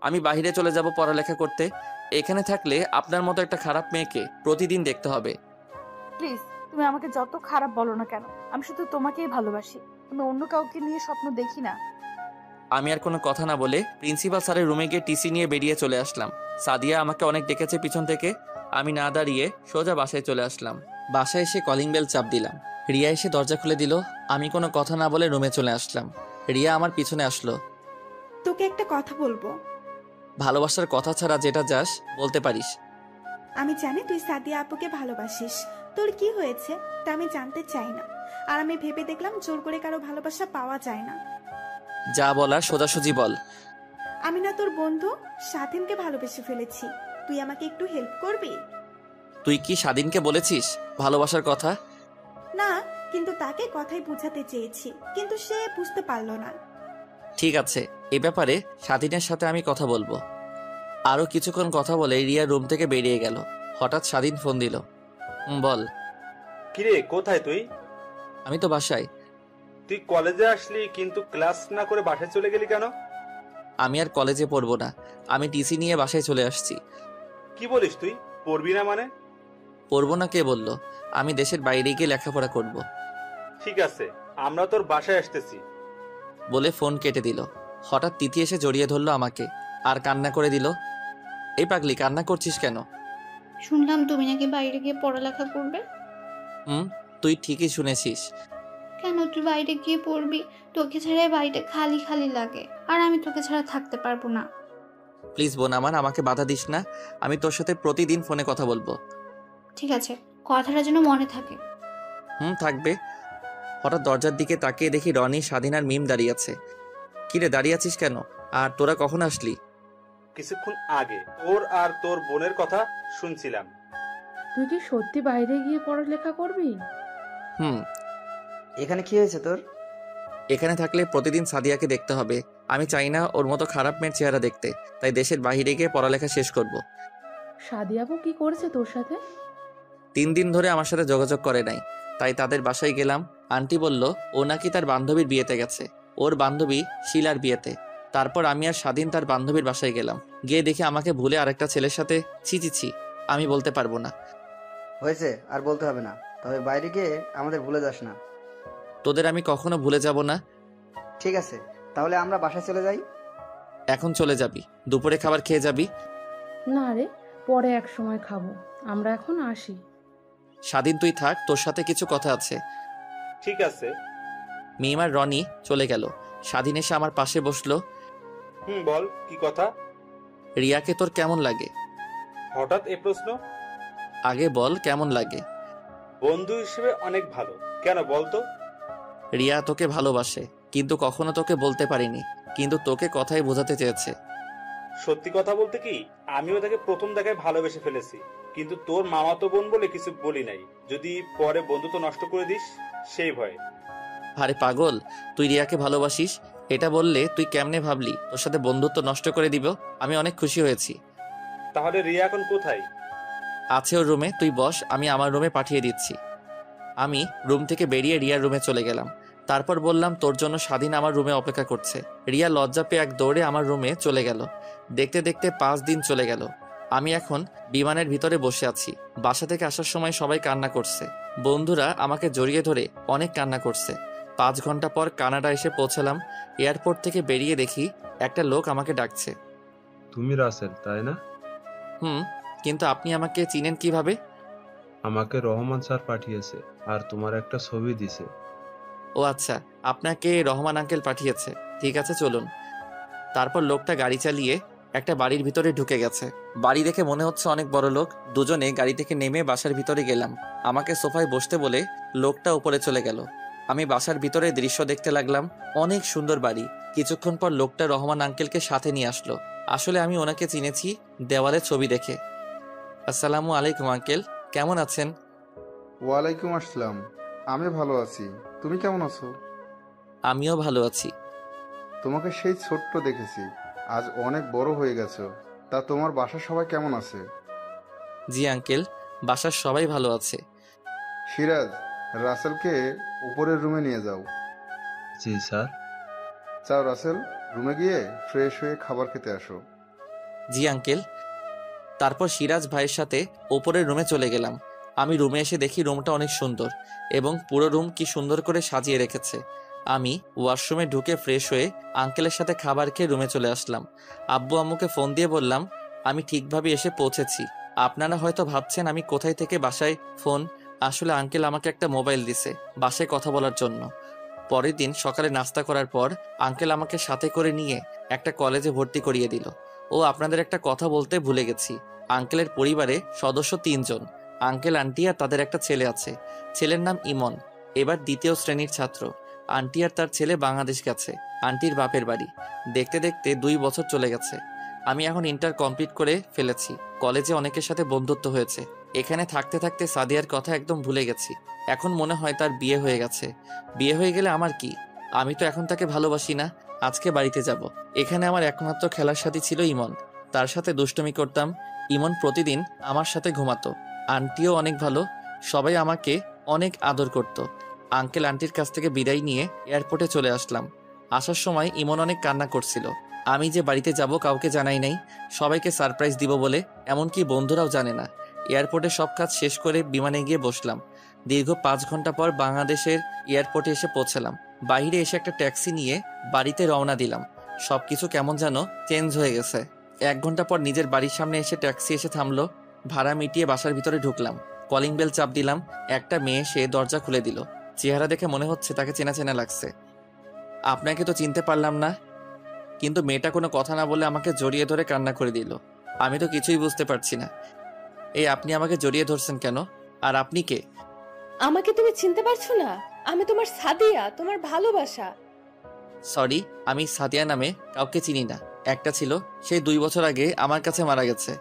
আমি বাইরে চলে যাব পড়ালেখা করতে। এখানে থাকলে আপনার মতো একটা খারাপ মেয়েকে প্রতিদিন দেখতে হবে। প্লিজ, তুমি আমাকে যত খারাপ বলো না কেন, আমি শুধু তোমাকেই ভালোবাসি। আমি অন্য কাউকে নিয়ে স্বপ্ন দেখি না। আমি আর কোনো কথা না বলে প্রিন্সিপাল স্যারের রুমে গিয়ে টিসি নিয়ে বেরিয়ে চলে আসলাম। সাদিয়া আমাকে অনেক ডেকেছে পিছন থেকে। আমি না দাঁড়িয়ে সোজা বাসায় চলে আসলাম। বাসায় এসে কলিং বেল চাপ দিলাম। রিয়া এসে দরজা খুলে দিল। আমি কোনো কথা না বলে রুমে চলে আসলাম। রিয়া আমার পিছনে আসলো। তোকে একটা কথা বলবো। ভালোবাসার কথা ছাড়া যেটা চাস বলতে পারিস। আমি জানি তুই সাদিয়া আপুকে ভালোবাসিস। তোর কি হয়েছে তা আমি জানতে চাই না। আর আমি ভেবে দেখলাম জোর করে কারো ভালোবাসা পাওয়া যায় না। যা বলার সোজাসুজি বল। আমি না তোর বন্ধু স্বাধীনকে ভালোবেসে ফেলেছি। তুই আমাকে একটু হেল্প করবি? তুই কি স্বাধীনকে বলেছিস ভালোবাসার কথা? না, কিন্তু তাকে কথাই বুঝাতে চেয়েছি, কিন্তু সে বুঝতে পারলো না। ঠিক আছে, এ ব্যাপারে স্বাধীনের সাথে আমি কথা বলবো। আরো কিছুক্ষণ কথা বলে রিয়া রুম থেকে বেরিয়ে গেল। হঠাৎ স্বাধীন ফোন দিল। বল। কিরে, কোথায় তুই? আমি তো বাসায়। তুই কলেজে আসলি কিন্তু ক্লাস না করে বাসায় চলে গেলি কেন? আমি আর কলেজে পড়বো না। আমি টিসি নিয়ে বাসায় চলে আসছি। কি বলিস তুই? পড়বি না মানে? পড়বো না কে বললো? আমি দেশের বাইরে গিয়ে লেখাপড়া করব। ঠিক আছে, আমরা তোর বাসায় আসতেছি। বলে ফোন কেটে দিল। হঠাৎ তিথি এসে জড়িয়ে ধরলো আমাকে আর কান্না করে দিল। এই পাগলি, কান্না করছিস কেন? শুনলাম তুমি নাকি বাইরে গিয়ে পড়ালেখা করবে। তুই ঠিকই শুনেছিস। কেন তুই বাইরে গিয়ে পড়বি? তোকে ছাড়া বাড়িটা খালি খালি লাগে, আর আমি তোকে ছাড়া থাকতে পারবো না। প্লিজ বোন আমার, আমাকে বাধা দিস না। আমি তোর সাথে প্রতিদিন ফোনে কথা বলবো। ঠিক আছে, কথাটা যেন মনে থাকে। থাকবে। হঠাৎ দরজার দিকে তাকিয়ে দেখি রনি, স্বাধীন আর মিম দাঁড়িয়ে আছে। কিরে, দাঁড়িয়ে আছিস কেন? আর তোরা কখন আসলি? কিছুক্ষণ আগে তোর আর তোর বোনের কথা শুনছিলাম। তুই কি সত্যি বাইরে গিয়ে পড়ালেখা করবি? এখানে কি হয়েছে তোর? এখানে থাকলে প্রতিদিন সাদিয়াকে দেখতে হবে। আমি চাই না ওর মতো খারাপ মেয়ের চেহারা দেখতে, তাই দেশের বাইরে গিয়ে পড়ালেখা শেষ করব। সাদিয়াবু কি করেছে তোর সাথে? 3 দিন ধরে আমার সাথে যোগাযোগ করে নাই, তাই তাদের বাসায় গেলাম। আন্টি বলল ও নাকি তার বান্ধবীর বিয়েতে গেছে, ওর বান্ধবী শিলার বিয়েতে। তারপর আমি আর স্বাধীন তার বান্ধবীর বাসায় গেলাম। গিয়ে দেখি আমাকে ভুলে আরেকটা ছেলের সাথে। ছি, আমি বলতে পারবো না। হয়েছে, আর বলতে হবে না। তবে বাইরে গিয়ে আমাদের ভুলে যাস না। তোদের আমি কখনো ভুলে যাব না। ঠিক আছে, তাহলে আমরা বাসায় চলে যাই। এখন চলে যাবি? দুপুরে খাবার খেয়ে যাবি? না রে, পরে এক সময় খাবো। আমরা এখন আসি। স্বাধীন তুই থাক, তোর সাথে কিছু কথা আছে। ঠিক আছে। মিম আর রনি চলে গেল। স্বাধীন এসে আমার পাশে বসলো। বল, কি কথা? রিয়াকে তোর কেমন লাগে? হঠাৎ এ প্রশ্ন? আগে বল কেমন লাগে। বন্ধু হিসেবে অনেক ভালো। কেন বলতো? রিয়া তোকে ভালোবাসে, কিন্তু কখনো তোকে বলতে পারিনি, কিন্তু তোকে কথাই বোঝাতে চেয়েছে। সত্যি কথা বলতে কি, আমিও তাকে প্রথম দেখায় ভালোবেসে ফেলেছি, কিন্তু তোর মামাতো বোন বলে কিছু বলি নাই, যদি পরে বন্ধুত্ব নষ্ট করে দিস সেই ভয়ে। আরে পাগল, তুই রিয়াকে ভালোবাসিস এটা বললে তুই কেমনে ভাবলি তোর সাথে বন্ধুত্ব নষ্ট করে দিব? আমি অনেক খুশি হয়েছি। তাহলে রিয়া এখন কোথায়? আছে ওর রুমে, তুই বস, আমি আমার রুমে পাঠিয়ে দিচ্ছি। আমি রুম থেকে বেরিয়ে রিয়ার রুমে চলে গেলাম। তারপর বললাম তোর জন্য স্বাধীন আমার রুমে অপেক্ষা করছে। রিয়া লজ্জা পেয়ে এক দৌড়ে আমার রুমে চলে গেল। দেখতে দেখতে 5 দিন চলে গেল। আমি এখন বিমানের ভিতরে বসে আছি। বাসা থেকে আসার সময় সবাই কান্না করছে। বন্ধুরা আমাকে জড়িয়ে ধরে অনেক কান্না করছে। 5 ঘন্টা পর কানাডা এসে পৌঁছালাম। এয়ারপোর্ট থেকে বেরিয়ে দেখি একটা লোক আমাকে ডাকছে। তুমি রাসেল, তাই না? কিন্তু আপনি আমাকে চিনেন কিভাবে? আমাকে রহমান স্যার পাঠিয়েছে, আর তোমার একটা ছবি দিছে। ও আচ্ছা, আপনাকে রহমান আঙ্কেল পাঠিয়েছে। ঠিক আছে, চলুন। তারপর লোকটা গাড়ি চালিয়ে একটা বাড়ির ভিতরে ঢুকে গেছে। বাড়ি দেখে মনে হচ্ছে অনেক বড় লোক। দুজনে গাড়ি থেকে নেমে বাসার ভিতরে গেলাম। আমাকে সোফায় বসতে বলে লোকটা উপরে চলে গেল। আমি বাসার ভিতরে দৃশ্য দেখতে লাগলাম। অনেক সুন্দর বাড়ি। কিছুক্ষণ পর লোকটা রহমান আঙ্কেলকে সাথে নিয়ে আসলো। আসলে আমি ওনাকে চিনেছি দেওয়ালে ছবি দেখে। আসসালামু আলাইকুম আঙ্কেল, কেমন আছেন? ওয়ালাইকুম আসসালাম। আমি ভালো আছি, তুমি কেমন আছো? আমিও ভালো আছি। তোমাকে সেই ছোট্ট দেখেছি, আজ অনেক বড় হয়ে গেছো। তা তোমার বাসার সবাই কেমন আছে? জি আঙ্কেল, বাসার সবাই ভালো আছে। সিরাজ, রাসেলকে উপরের রুমে নিয়ে যাও। জি স্যার। যাও রাসেল, রুমে গিয়ে ফ্রেশ হয়ে খাবার খেতে আসো। জি আঙ্কেল। তারপর সিরাজ ভাইয়ের সাথে ওপরের রুমে চলে গেলাম। আমি রুমে এসে দেখি রুমটা অনেক সুন্দর এবং পুরো রুম কি সুন্দর করে সাজিয়ে রেখেছে। আমি ওয়াশরুমে ঢুকে ফ্রেশ হয়ে আঙ্কেলের সাথে খাবার খেয়ে রুমে চলে আসলাম। আব্বু আম্মুকে ফোন দিয়ে বললাম আমি ঠিকভাবে এসে পৌঁছেছি। আপনারা হয়তো ভাবছেন আমি কোথায় থেকে বাসায় ফোন, আসলে আঙ্কেল আমাকে একটা মোবাইল দিছে বাসায় কথা বলার জন্য। পরের দিন সকালে নাস্তা করার পর আঙ্কেল আমাকে সাথে করে নিয়ে একটা কলেজে ভর্তি করিয়ে দিল। ও আপনাদের একটা কথা বলতে ভুলে গেছি, আঙ্কেলের পরিবারে সদস্য 3 জন। আঙ্কেল, আন্টি আর তাদের একটা ছেলে আছে। ছেলের নাম ইমন, এবার 2য় শ্রেণীর ছাত্র। আন্টি আর তার ছেলে বাংলাদেশ গেছে আন্টির বাপের বাড়ি। দেখতে দেখতে 2 বছর চলে গেছে। আমি এখন ইন্টার কমপ্লিট করে ফেলেছি। কলেজে অনেকের সাথে বন্ধুত্ব হয়েছে। এখানে থাকতে থাকতে সাদিয়ার কথা একদম ভুলে গেছি। এখন মনে হয় তার বিয়ে হয়ে গেছে। বিয়ে হয়ে গেলে আমার কি? আমি তো এখন তাকে ভালোবাসি না। আজকে বাড়িতে যাব। এখানে আমার একমাত্র খেলার সাথী ছিল ইমন, তার সাথে দুষ্টুমি করতাম। ইমন প্রতিদিন আমার সাথে ঘুমাতো। আন্টিও অনেক ভালো, সবাই আমাকে অনেক আদর করত। আঙ্কেল আন্টির কাছ থেকে বিদায় নিয়ে এয়ারপোর্টে চলে আসলাম। আসার সময় ইমন অনেক কান্না করছিল। আমি যে বাড়িতে যাব কাউকে জানাই নাই, সবাইকে সারপ্রাইজ দিব বলে, এমনকি বন্ধুরাও জানে না। এয়ারপোর্টে সব কাজ শেষ করে বিমানে গিয়ে বসলাম। দীর্ঘ 5 ঘন্টা পর বাংলাদেশের এয়ারপোর্টে এসে পৌঁছালাম। বাইরে এসে একটা ট্যাক্সি নিয়ে বাড়িতে রওনা দিলাম। সবকিছু কেমন যেন চেঞ্জ হয়ে গেছে। 1 ঘন্টা পর নিজের বাড়ির সামনে এসে ট্যাক্সি এসে থামলো। ভাড়া মিটিয়ে বাসার ভিতরে ঢুকলাম। কলিং বেল চাপ দিলাম। একটা মেয়ে সে দরজা খুলে দিল। চেহারা দেখে মনে হচ্ছে তাকে চেনা চেনা লাগছে। আপনাকে তো চিনতে পারলাম না। কিন্তু মেয়েটা কোনো কথা না বলে আমাকে জড়িয়ে ধরে কান্না করে দিল। আমি তো কিছুই বুঝতে পারছি না। এই আপনি আমাকে জড়িয়ে ধরছেন কেন? আর আপনি কে? আমাকে তুমি চিনতে পারছো না? আমি তোমার সাদিয়া, তোমার ভালোবাসা। সরি, আমি সাদিয়া নামে কাউকে চিনি না। একটা ছিল, সেই 2 বছর আগে আমার কাছে মারা গেছে।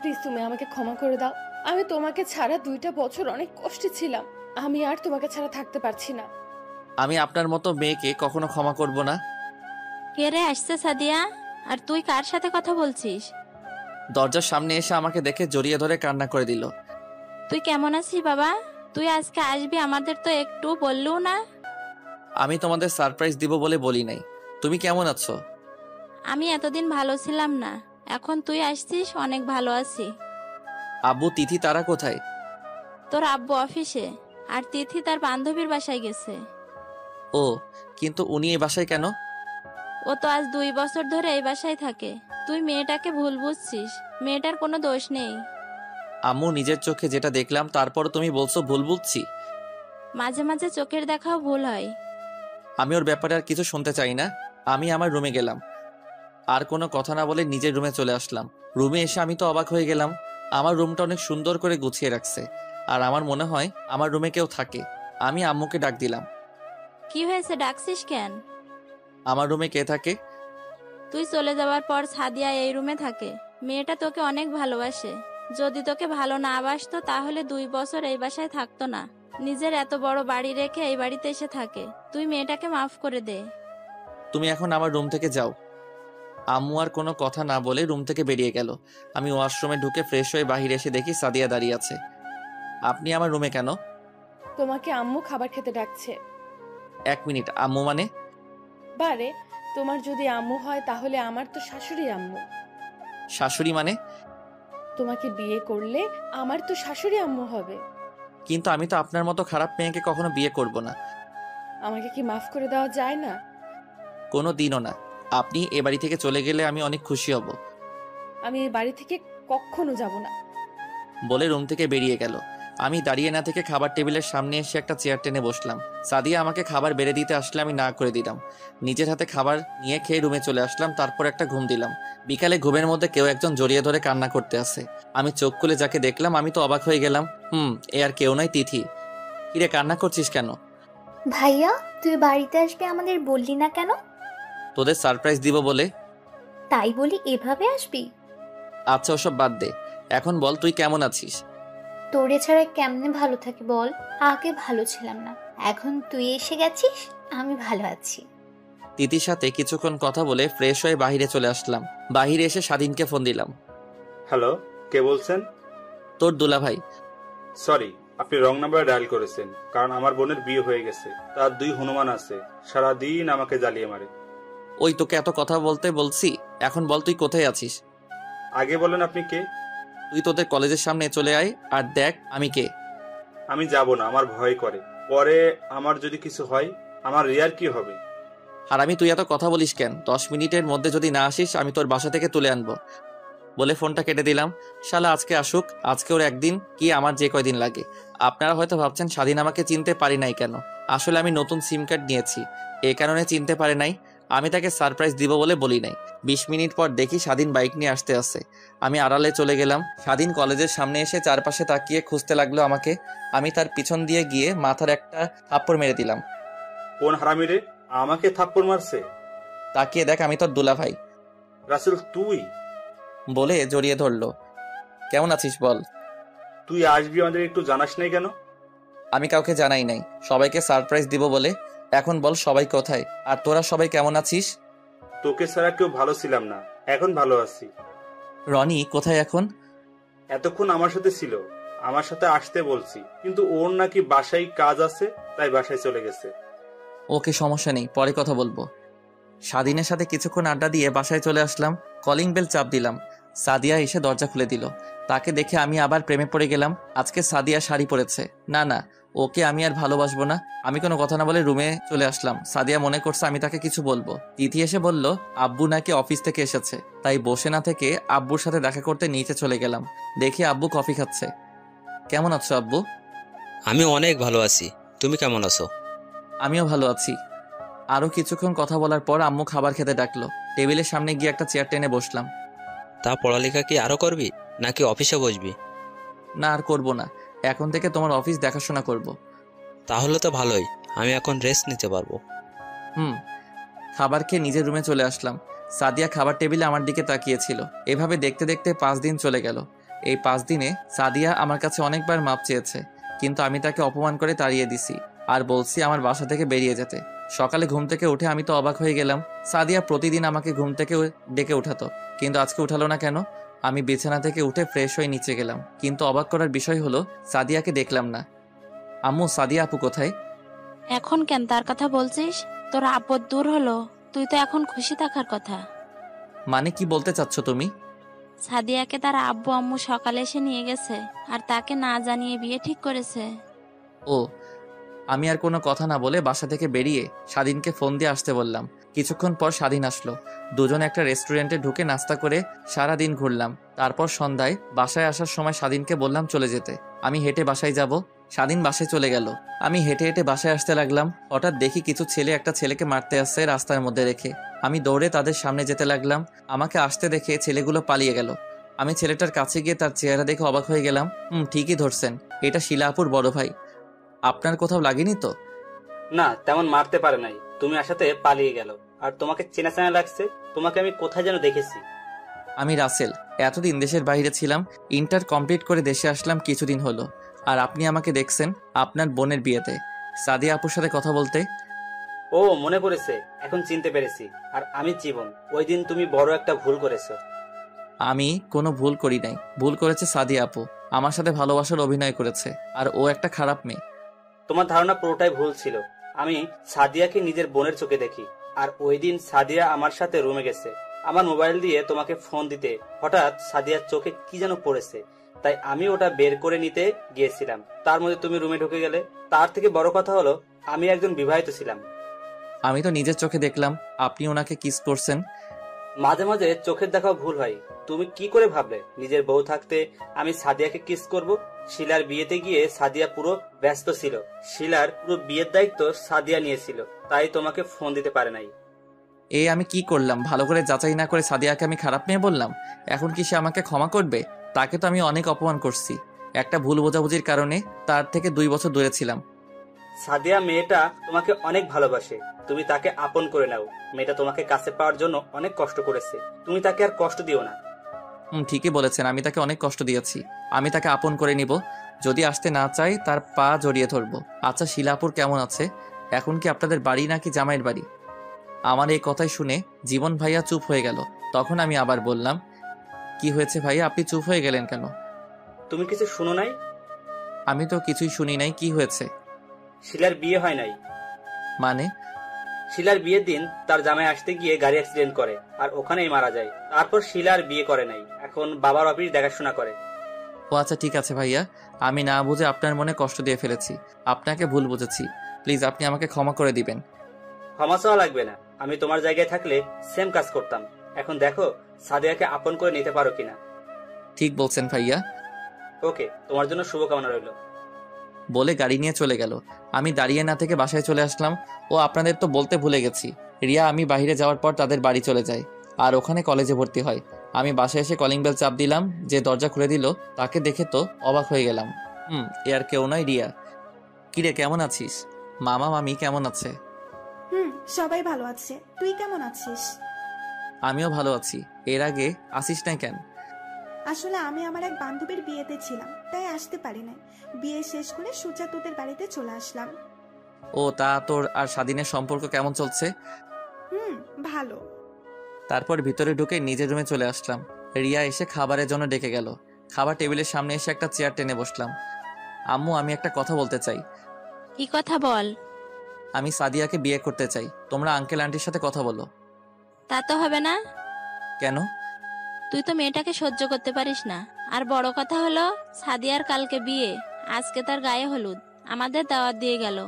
প্লিজ তুমি আমাকে ক্ষমা করে দাও। আমি তোমাকে ছাড়া 2টা বছর অনেক কষ্টে ছিলাম। আমি আর তোমাকে ছাড়া থাকতে পারছি না। আমি আপনার মতো মেয়েকে কখনো ক্ষমা করব না। কে রে আসছে সাদিয়া? আর তুই কার সাথে কথা বলছিস? দরজার সামনে এসে আমাকে দেখে জড়িয়ে ধরে কান্না করে দিল। তুই কেমন আছিস বাবা? তুই আজকে আসবি, আমাদের তো একটু বললও না। আমি তোমাদের সারপ্রাইজ দিব বলে বলি নাই। তুমি কেমন আছো? আমি এতদিন ভালো ছিলাম না, এখন তুই আসছিস, অনেক ভালো আছি। আব্বু তিথি তারা কোথায়? তোর আব্বু অফিসে, আর তিথি তার বান্ধবীর বাসায় গেছে। ও, কিন্তু উনি এই বাসায় কেন? ও তো আজ 2 বছর ধরে এই বাসায় থাকে। তুই মেয়েটাকে ভুল বুঝছিস, মেয়েটার কোনো দোষ নেই। আম্মু, নিজের চোখে যেটা দেখলাম তারপর তুমি বলছো ভুল বুঝছি। মাঝে মাঝে চোখের দেখাও ভুল হয়। আমি ওর ব্যাপারে আর কিছু শুনতে চাই না। আমি আমার রুমে গেলাম। আর কোনো কথা না বলে নিজের রুমে চলে আসলাম। রুমে এসে আমি তো অবাক হয়ে গেলাম। আমার রুমটা অনেক সুন্দর করে গুছিয়ে রাখছে, আর আমার মনে হয় আমার রুমে কেউ থাকে। আমি আম্মুকে ডাক দিলাম। কি হয়েছে, ডাকছিস কেন? আমার রুমে কে থাকে? তুই চলে যাওয়ার পর সাদিয়া এই রুমে থাকে। মেয়েটা তোকে অনেক ভালোবাসে। যদি তোকে ভালো না বাসতো তাহলে 2 বছর এই বাসায় থাকতো না। নিজের এত বড় বাড়ি রেখে এই বাড়িতে এসে থাকে। তুই মেয়েটাকে মাফ করে দে। তুমি এখন আমার রুম থেকে যাও। আম্মু আর কোনো কথা না বলে রুম থেকে বেরিয়ে গেল। আমি ওয়াশরুমে ঢুকে ফ্রেশ হয়ে বাহিরে এসে দেখি সাদিয়া দাঁড়িয়ে আছে। আপনি আমার রুমে কেন? তোমাকে আম্মু খাবার খেতে ডাকছে। 1 মিনিট, আম্মু মানে? বারে, তোমার যদি আম্মু হয় তাহলে আমার তো শাশুড়ি আম্মু। শাশুড়ি মানে? তোমাকে বিয়ে করলে আমার তো শাশুড়ি আম্মু হবে। কিন্তু আমি তো আপনার মতো খারাপ মেয়েকে কখনো বিয়ে করব না। আমাকে কি মাফ করে দেওয়া যায় না? কোনো দিনও না। আপনি এ বাড়ি থেকে চলে গেলে আমি অনেক খুশি হব। আমি এই বাড়ি থেকে কখনো যাব না। বলে রুম থেকে বেরিয়ে গেল। আমি দাঁড়িয়ে না থেকে খাবার টেবিলের সামনে এসে একটা চেয়ার টেনে বসলাম। সাদিয়া আমাকে খাবার বেড়ে দিতে আসলে আমি না করে দিলাম। নিজের হাতে খাবার নিয়ে খেয়ে রুমে চলে আসলাম। তারপর একটা ঘুম দিলাম। বিকালে ঘুমের মধ্যে কেউ একজন জড়িয়ে ধরে কান্না করতে আসে। আমি চোখ খুলে যাকে দেখলাম আমি তো অবাক হয়ে গেলাম। এ আর কেউ নয়, তিথি। কিরে, কান্না করছিস কেন? ভাইয়া, তুই বাড়িতে আসবি আমাদের বললি না কেন? তোদের সারপ্রাইজ দিব বলে। তাই বলি এভাবে আসবি? আচ্ছা, ওসব বাদ দে। এখন বল তুই কেমন আছিস? তোরে ছাড়া কেমনে ভালো থাকি বল? আগে ভালো ছিলাম না, এখন তুই এসে গেছিস, আমি ভালো আছি। তিতির সাথে কিছুক্ষণ কথা বলে ফ্রেশ হয়ে বাহিরে চলে আসলাম। বাহিরে এসে স্বাধীনকে ফোন দিলাম। হ্যালো, কে বলছেন? তোর দুলাভাই। সরি, আপনি রং নাম্বার ডায়াল করেছেন, কারণ আমার বোনের বিয়ে হয়ে গেছে, তার 2 হনুমান আছে, সারাদিন আমাকে জ্বালিয়ে মারে। ওই তোকে এত কথা বলতে বলছি, এখন বল তুই কোথায় আছিস? আগে বলেন আপনি কে? তুই তোদের কলেজের সামনে চলে আয় আর দেখ আমি কে। আমি যাব না, আমার ভয় করে। পরে আমার যদি কিছু হয়, আমার রিয়ার কি হবে? আর আমি তুই এত কথা বলিস কেন? 10 মিনিটের মধ্যে যদি না আসিস আমি তোর বাসা থেকে তুলে আনবো বলে ফোনটা কেটে দিলাম। শালা আজকে আসুক, আজকে ওর একদিন কি আমার যে কয়দিন লাগে। আপনারা হয়তো ভাবছেন স্বাধীন আমাকে চিনতে পারি নাই কেন। আসলে আমি নতুন সিম কার্ড নিয়েছি, এই কারণে চিনতে পারে নাই। আমি তাকে সারপ্রাইজ দিব বলে বলি নাই। 20 মিনিট পর দেখি স্বাধীন বাইক নিয়ে আসতে আসে। আমি আড়ালে চলে গেলাম। স্বাধীন কলেজের সামনে এসে চারপাশে তাকিয়ে খুঁজতে লাগলো আমাকে। আমি তার পিছন দিয়ে গিয়ে মাথার একটা থাপ্পড় মেরে দিলাম। কোন হারামি রে আমাকে থাপ্পড় মারছে? তাকিয়ে দেখ আমি তোর দুলাভাই। রাসেল তুই? বলে জড়িয়ে ধরলো। কেমন আছিস বল? তুই আসবি আমাদের একটু জানাস নাই কেন? আমি কাউকে জানাই নাই, সবাইকে সারপ্রাইজ দিব বলে। এখন বল সবাই কোথায়, আর তোরা সবাই কেমন আছিস? তোকে ছাড়া কেউ ভালো ছিলাম না, এখন ভালো আছি। রনি কোথায় এখন? এতক্ষণ আমার সাথে ছিল, আমার সাথে আসতে বলছি, কিন্তু ওর নাকি বাসায় কাজ আছে, তাই বাসায় চলে গেছে। ওকে, সমস্যা নেই, পরে কথা বলবো। স্বাধীনের সাথে কিছুক্ষণ আড্ডা দিয়ে বাসায় চলে আসলাম। কলিং বেল চাপ দিলাম। সাদিয়া এসে দরজা খুলে দিল। তাকে দেখে আমি আবার প্রেমে পড়ে গেলাম। আজকে সাদিয়া শাড়ি পরেছে। না না, ওকে আমি আর ভালোবাসবো না। আমি কোনো কথা না বলে রুমে চলে আসলাম। সাদিয়া মনে করছে আমি তাকে কিছু বলবো। তিথি এসে বলল আব্বু নাকি অফিস থেকে এসেছে, তাই বসে না থেকে আব্বুর সাথে দেখা করতে নিচে চলে গেলাম। দেখি আব্বু কফি খাচ্ছে। কেমন আছো আব্বু? আমি অনেক ভালো আছি, তুমি কেমন আছো? আমিও ভালো আছি। আরো কিছুক্ষণ কথা বলার পর আম্মু খাবার খেতে ডাকলো। টেবিলের সামনে গিয়ে একটা চেয়ার টেনে বসলাম। তা পড়ালেখা কি আরো করবি নাকি অফিসে বসবি? না, আর করব না, এখন থেকে তোমার অফিস দেখাশোনা করব। তাহলে তো ভালোই, আমি এখন রেস্ট নিতে পারবো। খাবার খেয়ে নিজের রুমে চলে আসলাম। সাদিয়া খাবার টেবিলে আমার দিকে তাকিয়েছিল। এভাবে দেখতে দেখতে 5 দিন চলে গেল। এই 5 দিনে সাদিয়া আমার কাছে অনেকবার মাপ চেয়েছে, কিন্তু আমি তাকে অপমান করে তাড়িয়ে দিছি আর বলছি আমার বাসা থেকে বেরিয়ে যেতে। সকালে ঘুম থেকে উঠে আমি তো অবাক হয়ে গেলাম। সাদিয়া প্রতিদিন আমাকে ঘুম থেকে ডেকে উঠাতো, কিন্তু আজকে উঠালো না কেন? আমি বিছানা থেকে উঠে ফ্রেশ হয়ে নিচে গেলাম, কিন্তু অবাক করার বিষয় হলো সাদিয়াকে দেখলাম না। আম্মু, সাদিয়া আপু কোথায়? এখন কেন তার কথা বলছিস? তোর আপদ দূর হলো, তুই তো এখন খুশি থাকার কথা। মানে কি বলতে চাচ্ছ তুমি? সাদিয়াকে তার আব্বু আম্মু সকালে এসে নিয়ে গেছে, আর তাকে না জানিয়ে বিয়ে ঠিক করেছে। ও, আমি আর কোনো কথা না বলে বাসা থেকে বেরিয়ে স্বাধীনকে ফোন দিয়ে আসতে বললাম। কিছুক্ষণ পর স্বাধীন আসলো। দুজনে একটা রেস্টুরেন্টে ঢুকে নাস্তা করে সারা দিন ঘুরলাম। তারপর সন্ধ্যায় বাসায় আসার সময় স্বাধীনকে বললাম চলে যেতে। আমি হেঁটে বাসায় যাব। স্বাধীন বাসায় চলে গেল। আমি হেঁটে হেঁটে বাসায় আসতে লাগলাম। হঠাৎ দেখি কিছু ছেলে একটা ছেলেকে মারতে আসছে রাস্তার মধ্যে রেখে। আমি দৌড়ে তাদের সামনে যেতে লাগলাম। আমাকে আসতে দেখে ছেলেগুলো পালিয়ে গেল। আমি ছেলেটার কাছে গিয়ে তার চেহারা দেখে অবাক হয়ে গেলাম। ঠিকই ধরছেন, এটা শিলা আপুর বড় ভাই। আপনার কোথাও লাগেনি তো? না, তেমন মারতে পারে নাই, তুমি আসাতে পালিয়ে গেল। আর তোমাকে চেনা চেনা লাগছে, তোমাকে আমি কোথায় যেন দেখেছি। আমি রাসেল, এতদিন দেশের বাইরে ছিলাম। ইন্টার কমপ্লিট করে দেশে আসলাম কিছুদিন হলো। আর আপনি আমাকে দেখছেন আপনার বোনের বিয়েতে সাদিয়া আপুর সাথে কথা বলতে। ও, মনে পড়েছে, এখন চিনতে পেরেছি। আর আমি জীবন, ওই দিন তুমি বড় একটা ভুল করেছো। আমি কোনো ভুল করি নাই, ভুল করেছে সাদিয়া আপু। আমার সাথে ভালোবাসার অভিনয় করেছে, আর ও একটা খারাপ মেয়ে। তোমার ধারণা পুরোটাই ভুল ছিল। আমি সাদিয়াকে নিজের বোনের চোখে দেখি। আর ওই দিন সাদিয়া আমার সাথে রুমে গেছে। আমার মোবাইল দিয়ে তোমাকে ফোন দিতে হঠাৎ সাদিয়ার চোখে কি যেন পড়েছে, তাই আমি ওটা বের করে নিতে গিয়েছিলাম। তার মধ্যে তুমি রুমে ঢুকে গেলে। তার থেকে বড় কথা হলো, আমি একজন বিবাহিত ছিলাম। আমি তো নিজের চোখে দেখলাম আপনি ওনাকে কিস করছেন। মাঝে মাঝে চোখের দেখাও ভুল হয়। তুমি কি করে ভাবলে নিজের বউ থাকতে আমি সাদিয়াকে কিস করব? শিলার বিয়েতে গিয়ে সাদিয়া পুরো ব্যস্ত ছিল। শিলার পুরো বিয়ের দায়িত্ব সাদিয়া নিয়েছিল, তাই তোমাকে ফোন দিতে পারে নাই। আমি কি করলাম? ভালো করে যাচাই না করে সাদিয়াকে আমি খারাপ মেয়ে বললাম। এখন কি সে আমাকে ক্ষমা করবে? তাকে তো আমি অনেক অপমান করছি। একটা ভুল বোঝাবুঝির কারণে তার থেকে 2 বছর দূরে ছিলাম। সাদিয়া মেয়েটা তোমাকে অনেক ভালোবাসে, তুমি তাকে আপন করে নাও। মেয়েটা তোমাকে কাছে পাওয়ার জন্য অনেক কষ্ট করেছে, তুমি তাকে আর কষ্ট দিও না। ঠিকই বলেছেন, আমি তাকে অনেক কষ্ট দিয়েছি। আমি তাকে আপন করে নিব। যদি আসতে না চাই তার পা জড়িয়ে ধরবো। আচ্ছা, শিলাপুর কেমন আছে? এখন কি আপনাদের বাড়ি নাকি জামাইয়ের বাড়ি? আমার এই কথাই শুনে জীবন ভাইয়া চুপ হয়ে গেল। তখন আমি আবার বললাম, কি হয়েছে ভাইয়া, আপনি চুপ হয়ে গেলেন কেন? তুমি কিছু শুনো নাই? আমি তো কিছুই শুনি নাই। কি হয়েছে? শিলার বিয়ে হয় নাই। মানে? শিলার বিয়ের দিন তার জামাই আসতে গিয়ে গাড়ি অ্যাক্সিডেন্ট করে আর ওখানেই মারা যায়। তারপর শিলার বিয়ে করে নাই, এখন বাবার অফিস দেখাশোনা করে। ও আচ্ছা, ঠিক আছে ভাইয়া, আমি না বুঝে আপনার মনে কষ্ট দিয়ে ফেলেছি। আপনাকে ভুল বুঝেছি, প্লিজ আপনি আমাকে ক্ষমা করে দিবেন। ক্ষমা চাওয়া লাগবে না, আমি তোমার জায়গায় থাকলে সেম কাজ করতাম। এখন দেখো সাদিয়াকে আপন করে নিতে পারো কিনা। ঠিক বলছেন ভাইয়া। ওকে, তোমার জন্য শুভকামনা রইল। বলে গাড়ি নিয়ে চলে গেল। আমি দাঁড়িয়ে না থেকে বাসায় চলে আসলাম। ও আপনাদের তো বলতে ভুলে গেছি, রিয়া আমি বাইরে যাওয়ার পর তাদের বাড়ি চলে যায় আর ওখানে কলেজে ভর্তি হয়। আমি বাসায় এসে কলিং বেল চাপ দিলাম, যে দরজা খুলে দিল তাকে দেখে তো অবাক হয়ে গেলাম। এ আর কেউ নয়, রিয়া। কিরে, কেমন আছিস? মামা মামি কেমন আছে? সবাই ভালো আছে। তুই কেমন আছিস? আমিও ভালো আছি। এর আগে আসিস না কেন? আসলে আমি আমার এক বান্ধবীর বিয়েতে ছিলাম, তাই আসতে পারি না। বিয়ে শেষ করে সুজা তোদের বাড়িতে চলে আসলাম। ও তা তোর আর স্বাধীনের সম্পর্ক কেমন চলছে? ভালো। তারপর ভিতরে ঢুকে নিজের রুমে চলে আসলাম। রিয়া এসে খাবারের জন্য ডেকে গেল। খাবার টেবিলের সামনে এসে একটা চেয়ার টেনে বসলাম। আম্মু, আমি একটা কথা বলতে চাই। কি কথা বল? আমি সাদিয়াকে বিয়ে করতে চাই। তোমরা আঙ্কেল আন্টির সাথে কথা বলো। তা তো হবে না। কেন? তুই তো মেয়েটাকে সহ্য করতে পারিস না। আর বড় কথা হলো সাদিয়ার কালকে বিয়ে, আজকে তার গায়ে হলুদ, আমাদের দাওয়াত দিয়ে গেল।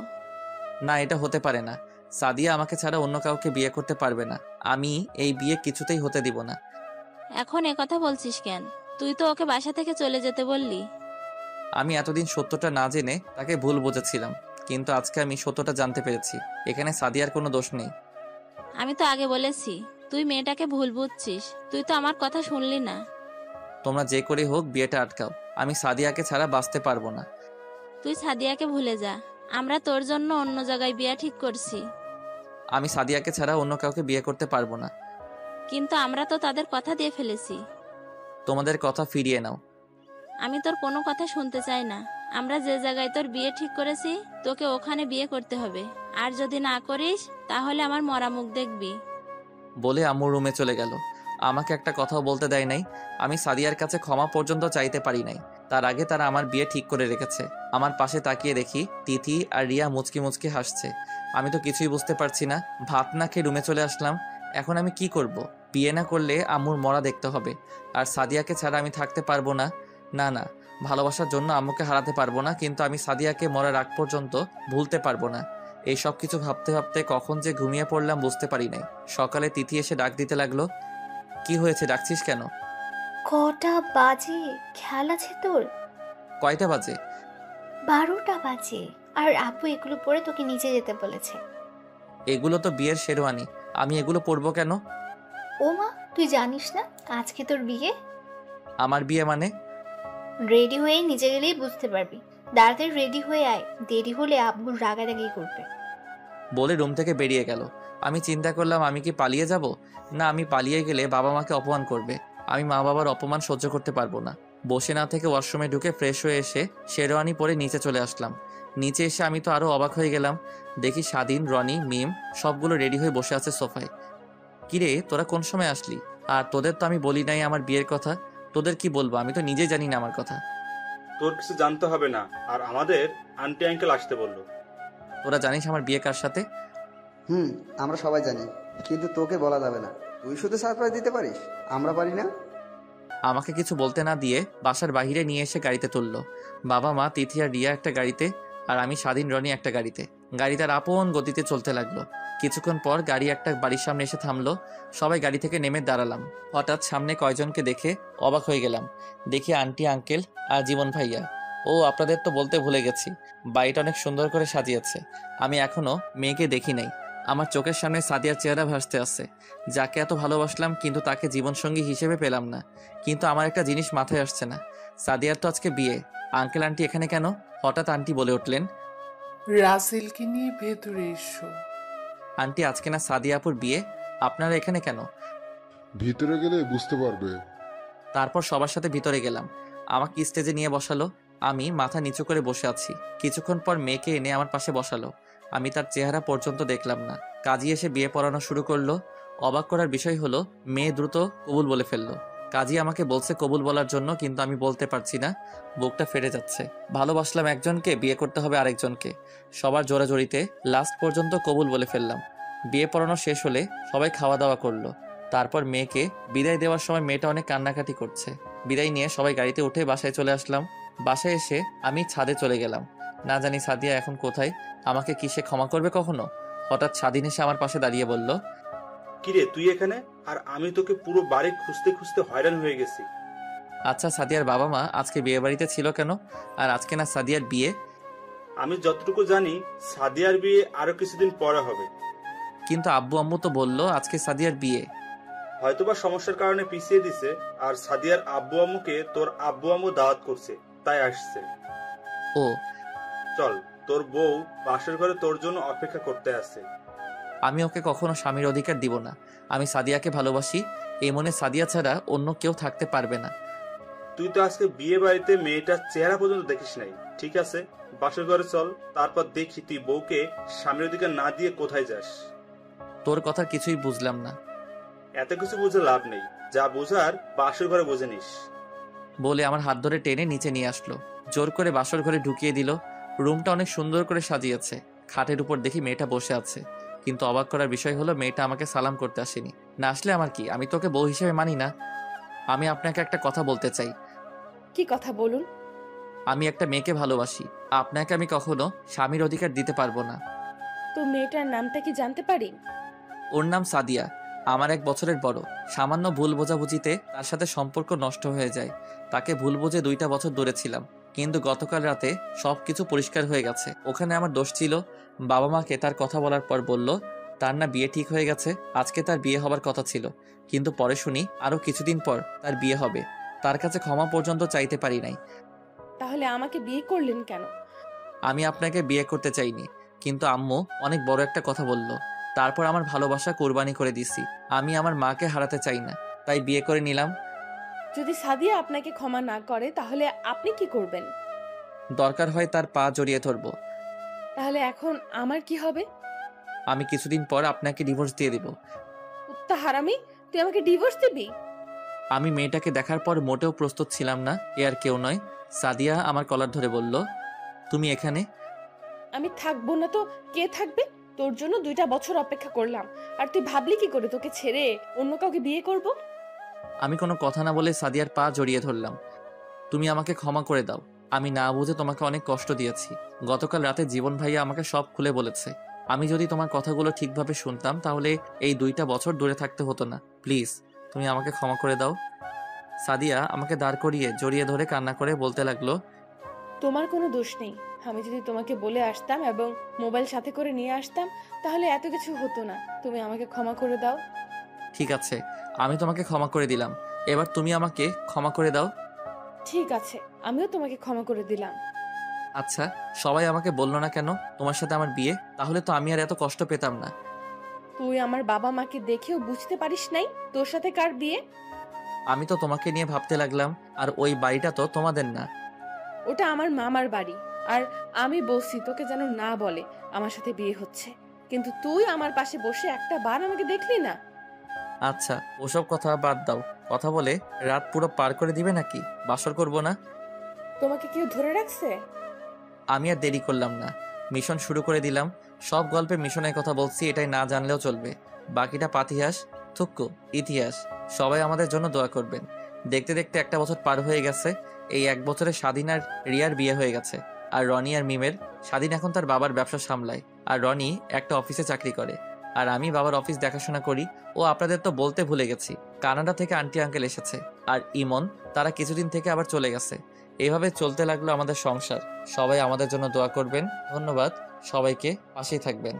না, এটা হতে পারে না। সাদিয়া আমাকে ছাড়া অন্য কাউকে বিয়ে করতে পারবে না। আমি এই বিয়ে কিছুতেই হতে দিব না। এখন কথা বলছিস কেন? তুই তো ওকে বাসা থেকে চলে যেতে বললি। আমি এতদিন সত্যটা না জেনে তাকে ভুল বুঝেছিলাম, কিন্তু আজকে আমি সত্যটা জানতে পেরেছি। এখানে সাদিয়ার কোনো দোষ নেই। আমি তো আগে বলেছি তুই মেয়েটাকে ভুল বুঝছিস। তুই তো আমার কথা শুনলি না। তোমরা যে করে হোক বিয়েটা আটকাও। আমি সাদিয়াকে ছাড়া বাঁচতে পারবো না। তুই সাদিয়াকে ভুলে যা, আমরা তোর জন্য অন্য জায়গায় বিয়ে ঠিক করছি। আমি সাদিয়াকে ছাড়া অন্য কাউকে বিয়ে করতে পারবো না। কিন্তু আমরা তো তাদের কথা দিয়ে ফেলেছি। তোমাদের কথা ফিরিয়ে নাও। আমি তোর কোনো কথা শুনতে চাই না। আমরা যে জায়গায় তোর বিয়ে ঠিক করেছি তোকে ওখানে বিয়ে করতে হবে। আর যদি না করিস তাহলে আমার মরা মুখ দেখবি। বলে আম্মু রুমে চলে গেল। আমাকে একটা কথাও বলতে দেয় নাই। আমি সাদিয়ার কাছে ক্ষমা পর্যন্ত চাইতে পারি নাই। তার আগে তারা আমার বিয়ে ঠিক করে রেখেছে। আমার পাশে তাকিয়ে দেখি তিথি আর রিয়া মুচকি মুচকি হাসছে। আমি তো কিছুই বুঝতে পারছি না। ভাত না খেয়ে রুমে চলে আসলাম। এখন আমি কি করব? বিয়ে না করলে আম্মুর মরা দেখতে হবে। আর সাদিয়াকে ছাড়া আমি থাকতে পারবো না। না না, ভালোবাসার জন্য আম্মুকে হারাতে পারবো না, কিন্তু আমি সাদিয়াকে মরার আগ পর্যন্ত ভুলতে পারবো না। এই সব কিছু ভাবতে ভাবতে কখন যে ঘুমিয়ে পড়লাম বুঝতে পারি নাই। সকালে তিথি এসে ডাক দিতে লাগলো। কি হয়েছে, ডাকছিস কেন? কটা বাজে খেয়াল আছে তোর? কয়টা বাজে? 12টা বাজে। আর আপু এগুলো পরে তোকে নিচে যেতে বলেছে। এগুলো তো বিয়ের শেরওয়ানি, আমি এগুলো পরবো কেন? ও মা, তুই জানিস না আজকে তোর বিয়ে? আমার বিয়ে মানে? রেডি হয়ে নিচে গেলেই বুঝতে পারবি। তাড়াতাড়ি রেডি হয়ে আয়, দেরি হলে আব্বুর রাগারাগি করবে। বলে রুম থেকে বেরিয়ে গেল। আমি চিন্তা করলাম আমি কি পালিয়ে যাব? না, আমি পালিয়ে গেলে বাবা মাকে অপমান করবে। আমি মা বাবার অপমান সহ্য করতে পারবো না। বসে না থেকে ওয়াশরুমে ঢুকে ফ্রেশ হয়ে এসে শেরওয়ানি পরে নিচে চলে আসলাম। নিচে এসে আমি তো আরো অবাক হয়ে গেলাম। দেখি স্বাধীন, রনি, মিম সবগুলো রেডি হয়ে বসে আছে সোফায়। কিরে, তোরা কোন সময় আসলি? আর তোদের তো আমি বলি নাই আমার বিয়ের কথা। তোদের কি বলবো, আমি তো নিজে জানি না আমার কথা। তোর কিছু জানতে হবে না, আর আমাদের আন্টি আঙ্কেল আসতে বললো। তোরা জানিস আমার বিয়ে কার সাথে? আমরা সবাই জানি, কিন্তু তোকে বলা যাবে না। তুই শুধু সারপ্রাইজ দিতে পারিস, আমরা পারি না। আমাকে কিছু বলতে না দিয়ে বাসার বাইরে নিয়ে এসে গাড়িতে তুললো। বাবা মা, তিথি আর রিয়া একটা গাড়িতে, আর আমি স্বাধীন, রনি একটা গাড়িতে। গাড়ি তার আপন গতিতে চলতে লাগলো। কিছুক্ষণ পর গাড়ি একটা বাড়ির সামনে এসে থামলো। সবাই গাড়ি থেকে নেমে দাঁড়ালাম। হঠাৎ সামনে কয়জনকে দেখে অবাক হয়ে গেলাম। দেখি আন্টি, আঙ্কেল আর জীবন ভাইয়া। ও, আপনাদের তো বলতে ভুলে গেছি, বাড়িটা অনেক সুন্দর করে সাজিয়েছে। আমি এখনো মেয়েকে দেখি নাই। আমার চোখের সামনে সাদিয়ার চেহারা ভাসতে আছে, যাকে এত ভালোবাসলাম, কিন্তু তাকে জীবনসঙ্গী হিসেবে পেলাম না। কিন্তু আমার একটা জিনিস মাথায় আসছে না, সাদিয়ার তো আজকে বিয়ে। আঙ্কেল আন্টি এখানে কেন? হঠাৎ আন্টি বলে উঠলেন, রাসেলকে নিয়ে ভেতরে এসো। আন্টি, আজকে না সাদিয়া আপুর বিয়ে, আপনারা এখানে কেন? ভিতরে গেলে বুঝতে পারবে। তারপর সবার সাথে ভিতরে গেলাম। আমাকে স্টেজে নিয়ে বসালো। আমি মাথা নিচু করে বসে আছি। কিছুক্ষণ পর মেয়েকে এনে আমার পাশে বসালো। আমি তার চেহারা পর্যন্ত দেখলাম না। কাজী এসে বিয়ে পড়ানো শুরু করলো। অবাক করার বিষয় হলো মেয়ে দ্রুত কবুল বলে ফেললো। কাজী আমাকে বলছে কবুল বলার জন্য, কিন্তু আমি বলতে পারছি না, বুকটা ফেটে যাচ্ছে। ভালোবাসলাম একজনকে, বিয়ে করতে হবে আরেকজনকে। সবার জোরাজোরিতে লাস্ট পর্যন্ত কবুল বলে ফেললাম। বিয়ে পড়ানো শেষ হলে সবাই খাওয়া দাওয়া করলো। তারপর মেয়েকে বিদায় দেওয়ার সময় মেয়েটা অনেক কান্নাকাটি করছে। বিদায় নিয়ে সবাই গাড়িতে উঠে বাসায় চলে আসলাম। বাসায় এসে আমি ছাদে চলে গেলাম। না জানি সাদিয়া এখন কোথায়, আমাকে কি সে ক্ষমা করবে কখনো? হঠাৎ স্বাধীন এসে আমার পাশে দাঁড়িয়ে বলল, কিরে তুই এখানে? আর আমি তোকে পুরো বাড়ি খুঁজতে খুঁজতে হয়রান হয়ে গেছি। আচ্ছা সাদিয়ার বাবা মা আজকে বিয়ে বাড়িতে ছিল কেন? আর আজকে না সাদিয়ার বিয়ে? আমি যতটুকু জানি সাদিয়ার বিয়ে আরো কিছুদিন পরে হবে। কিন্তু আব্বু আম্মু তো বললো আজকে সাদিয়ার বিয়ে। হয়তোবা সমস্যার কারণে পিছিয়ে দিছে, আর সাদিয়ার আব্বু আম্মুকে তোর আব্বু আম্মু দাওয়াত করছে, তাই আসছে। ও চল, তোর বউ বাসর ঘরে তোর জন্য অপেক্ষা করতে আছে। আমি ওকে কখনো স্বামীর অধিকার দিব না। আমি সাদিয়াকে ভালোবাসি, এই মনে সাদিয়া ছাড়া অন্য কেউ থাকতে পারবে না। তুই তো আজকে বিয়ে বাড়িতে মেয়েটার চেহারা পর্যন্ত দেখিস নাই। ঠিক আছে, বাসর ঘরে চল, তারপর দেখি তুই বউকে স্বামীর অধিকার না দিয়ে কোথায় যাস। তোর কথা কিছুই বুঝলাম না। এত কিছু বুঝে লাভ নেই, যা বুঝার বাসর ঘরে বুঝে নিস। বলে আমার হাত ধরে টেনে নিচে নিয়ে আসলো। জোর করে বাসর ঘরে ঢুকিয়ে দিল। রুমটা অনেক সুন্দর করে সাজিয়েছে। খাটের উপর দেখি মেয়েটা বসে আছে, কিন্তু অবাক করার বিষয় হলো মেয়েটা আমাকে সালাম করতে আসেনি। না আসলে আমার কি, আমি তোকে বউ হিসেবে মানি না। আমি আপনাকে একটা কথা বলতে চাই। কি কথা বলুন? আমি একটা মেয়েকে ভালোবাসি, আপনাকে আমি কখনো স্বামীর অধিকার দিতে পারবো না। তো মেয়েটার নামটা কি জানতে পারি? ওর নাম সাদিয়া, আমার 1 বছরের বড়। সামান্য ভুল বোঝাবুঝিতে তার সাথে সম্পর্ক নষ্ট হয়ে যায়। তাকে ভুল বুঝে 2টা বছর দূরে ছিলাম, কিন্তু গতকাল রাতে সবকিছু পরিষ্কার হয়ে গেছে। ওখানে আমার দোষ ছিল। বাবা মাকে তার কথা বলার পর বলল তার না বিয়ে ঠিক হয়ে গেছে, আজকে তার বিয়ে হবার কথা ছিল। কিন্তু পরে শুনি আরো কিছুদিন পর তার বিয়ে হবে। তার কাছে ক্ষমা পর্যন্ত চাইতে পারি নাই। তাহলে আমাকে বিয়ে করলেন কেন? আমি আপনাকে বিয়ে করতে চাইনি, কিন্তু আম্মু অনেক বড় একটা কথা বলল। তারপর আমার ভালোবাসা কোরবানি করে দিছি। আমি আমার মাকে হারাতে চাই না, তাই বিয়ে করে নিলাম। যদি সাদিয়া আপনাকে ক্ষমা না করে তাহলে আপনি কি করবেন? দরকার হয় তার পা জড়িয়ে ধরবো। তাহলে এখন আমার কি হবে? আমি কিছুদিন পর আপনাকে ডিভোর্স দিয়ে দিব। কুত্তা হারামি, তুই আমাকে ডিভোর্স দিবি? আমি মেয়েটাকে দেখার পর মোটেও প্রস্তুত ছিলাম না। এ আর কেউ নয়, সাদিয়া আমার কলার ধরে বলল, তুমি এখানে? আমি থাকবো না তো কে থাকবে? তোর জন্য 2টা বছর অপেক্ষা করলাম, আর তুই ভাবলি কি করে তোকে ছেড়ে অন্য কাউকে বিয়ে করব? আমি কোনো কথা না বলে সাদিয়ার পা জড়িয়ে ধরলাম। তুমি আমাকে ক্ষমা করে দাও, আমি না বুঝে তোমাকে অনেক কষ্ট দিয়েছি। গতকাল রাতে জীবন ভাইয়া আমাকে সব খুলে বলেছে। আমি যদি তোমার কথাগুলো ঠিকভাবে শুনতাম তাহলে এই 2টা বছর দূরে থাকতে হতো না। প্লিজ তুমি আমাকে ক্ষমা করে দাও। সাদিয়া আমাকে দাঁড় করিয়ে জড়িয়ে ধরে কান্না করে বলতে লাগলো, তোমার কোনো দোষ নেই। আমি যদি তোমাকে বলে আসতাম এবং মোবাইল সাথে করে নিয়ে আসতাম তাহলে এত কিছু হতো না। তুমি আমাকে ক্ষমা করে দাও। ঠিক আছে, আমি তোমাকে ক্ষমা করে দিলাম, এবার তুমি আমাকে ক্ষমা করে দাও। ঠিক আছে, আমিও তোমাকে ক্ষমা করে দিলাম। আচ্ছা, সবাই আমাকে বললো না কেন তোমার সাথে আমার বিয়ে? তাহলে তো আমি আর এত কষ্ট পেতাম না। তুই আমার বাবা মাকে দেখেও বুঝতে পারিস নাই তোর সাথে কার বিয়ে? আমি তো তোমাকে নিয়ে ভাবতে লাগলাম, আর ওই বাড়িটা তো তোমাদের না। ওটা আমার মামার বাড়ি, আর আমি বলছি তোকে যেন না বলে আমার সাথে বিয়ে হচ্ছে, কিন্তু তুই আমার পাশে বসে একটা বার আমাকে দেখলি না। আচ্ছা, ওসব কথা বাদ দাও। কথা বলে রাত পুরো পার করে দিবে নাকি? বাসর করব না? তোমাকে কেউ ধরে রাখছে? আমি আর দেরি করলাম না, মিশন শুরু করে দিলাম। সব গল্পে মিশনের কথা বলছি, এটাই না জানলেও চলবে। বাকিটা পাতিহাস, থুক্কু ইতিহাস। সবাই আমাদের জন্য দোয়া করবেন। দেখতে দেখতে 1টা বছর পার হয়ে গেছে। এই 1 বছরে স্বাধীন আর রিয়ার বিয়ে হয়ে গেছে। আর রনি আর মিমের। স্বাধীন এখন তার বাবার ব্যবসা সামলায়, আর রনি একটা অফিসে চাকরি করে, আর আমি বাবার অফিস দেখাশোনা করি। ও আপনাদের তো বলতে ভুলে গেছি, কানাডা থেকে আন্টি আঙ্কেল এসেছে, আর ইমন, তারা কিছুদিন থেকে আবার চলে গেছে। এইভাবে চলতে লাগলো আমাদের সংসার। সবাই আমাদের জন্য দোয়া করবেন। ধন্যবাদ সবাইকে, পাশেই থাকবেন।